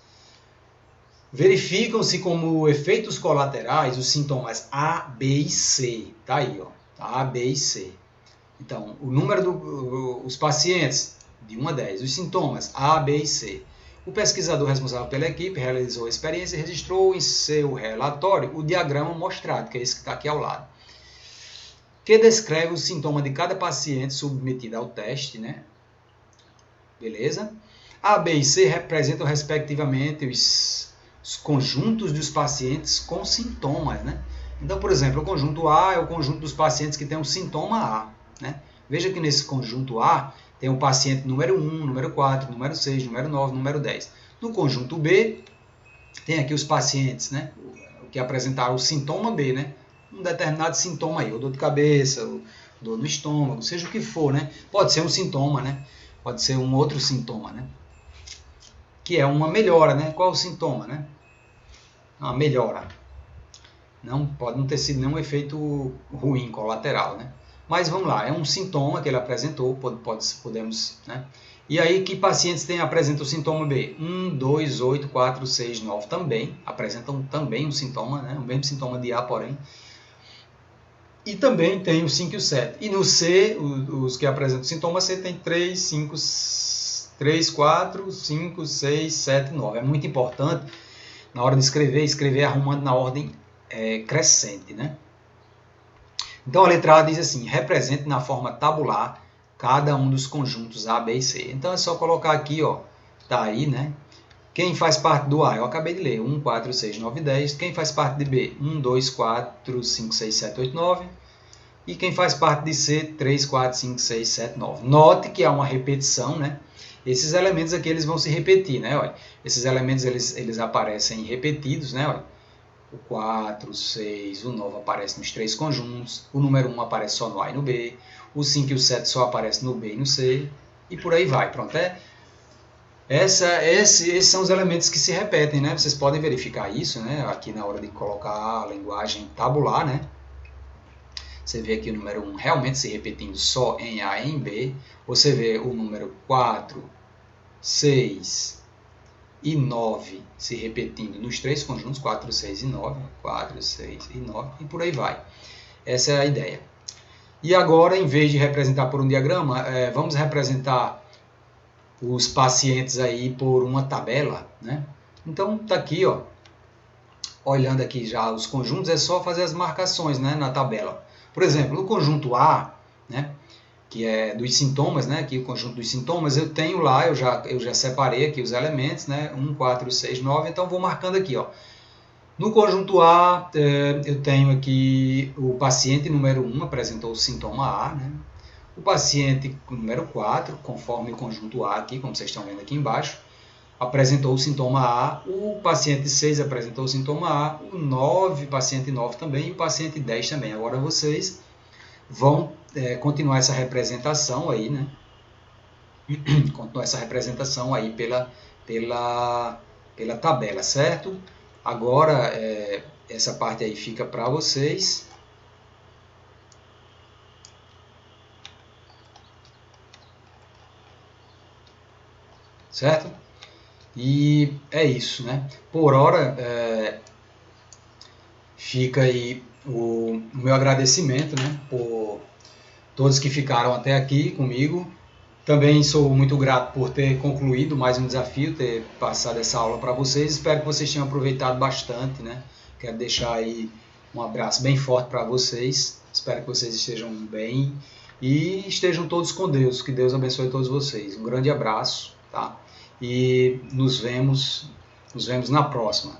Speaker 1: Verificam-se como efeitos colaterais os sintomas A, B e C. Tá aí, ó. A, B e C. Então, o número dos pacientes, de 1 a 10. Os sintomas A, B e C. O pesquisador responsável pela equipe realizou a experiência e registrou em seu relatório o diagrama mostrado, que é esse que está aqui ao lado, que descreve o sintoma de cada paciente submetido ao teste, né? Beleza? A, B e C representam, respectivamente, os conjuntos dos pacientes com sintomas, né? Então, por exemplo, o conjunto A é o conjunto dos pacientes que tem um sintoma A, né? Veja que nesse conjunto A tem o paciente número 1, número 4, número 6, número 9, número 10. No conjunto B, tem aqui os pacientes, né? Que apresentaram o sintoma B, né? Um determinado sintoma aí, ou dor de cabeça, ou dor no estômago, seja o que for, né? Pode ser um sintoma, né? Pode ser um outro sintoma, né? Que é uma melhora, né? Qual é o sintoma, né? Uma melhora. Não pode não ter sido nenhum efeito ruim, colateral, né? Mas vamos lá, é um sintoma que ele apresentou, podemos, né? E aí, que pacientes apresentam o sintoma B? 1, 2, 8, 4, 6, 9 também, apresentam também um sintoma, né? O mesmo sintoma de A, porém. E também tem o 5 e o 7. E no C, os que apresentam o sintoma C tem 3, 5, 4, 5, 6, 7, 9. É muito importante, na hora de escrever arrumando na ordem crescente, né? Então a letra A diz assim, represente na forma tabular cada um dos conjuntos A, B e C. Então é só colocar aqui, ó, tá aí, né? Quem faz parte do A, eu acabei de ler, 1, 4, 6, 9, 10. Quem faz parte de B, 1, 2, 4, 5, 6, 7, 8, 9. E quem faz parte de C, 3, 4, 5, 6, 7, 9. Note que há uma repetição, né? Esses elementos aqui eles vão se repetir, né? Olha, esses elementos eles aparecem repetidos, né? Olha, o 4, o 6, o 9 aparece nos três conjuntos, o número 1 aparece só no A e no B, o 5 e o 7 só aparecem no B e no C, e por aí vai. Pronto, esses são os elementos que se repetem, né? Vocês podem verificar isso, né? Aqui na hora de colocar a linguagem tabular, né? Você vê aqui o número 1 realmente se repetindo só em A e em B. Você vê o número 4, 6 e 9 se repetindo nos três conjuntos, 4, 6 e 9. 4, 6 e 9 e por aí vai. Essa é a ideia. E agora, em vez de representar por um diagrama, vamos representar os pacientes aí por uma tabela, né? Então, tá aqui, ó. Olhando aqui já os conjuntos, é só fazer as marcações, né, na tabela. Por exemplo, no conjunto A, né, que é dos sintomas, né, aqui o conjunto dos sintomas, eu tenho lá, eu já separei aqui os elementos, né, 1, 4, 6, 9, então vou marcando aqui, ó. No conjunto A, eu tenho aqui o paciente número 1 apresentou o sintoma A, né? O paciente número 4, conforme o conjunto A aqui, como vocês estão vendo aqui embaixo, apresentou o sintoma A, o paciente 6 apresentou o sintoma A, o 9, paciente 9 também, e o paciente 10 também. Agora vocês vão continuar essa representação aí, né? Continuar essa representação aí pela tabela, certo? Agora, essa parte aí fica para vocês. Certo? E é isso, né? Por hora, fica aí o meu agradecimento, né? Por todos que ficaram até aqui comigo. Também sou muito grato por ter concluído mais um desafio, ter passado essa aula para vocês. Espero que vocês tenham aproveitado bastante, né? Quero deixar aí um abraço bem forte para vocês. Espero que vocês estejam bem e estejam todos com Deus. Que Deus abençoe todos vocês. Um grande abraço, tá? E nos vemos na próxima.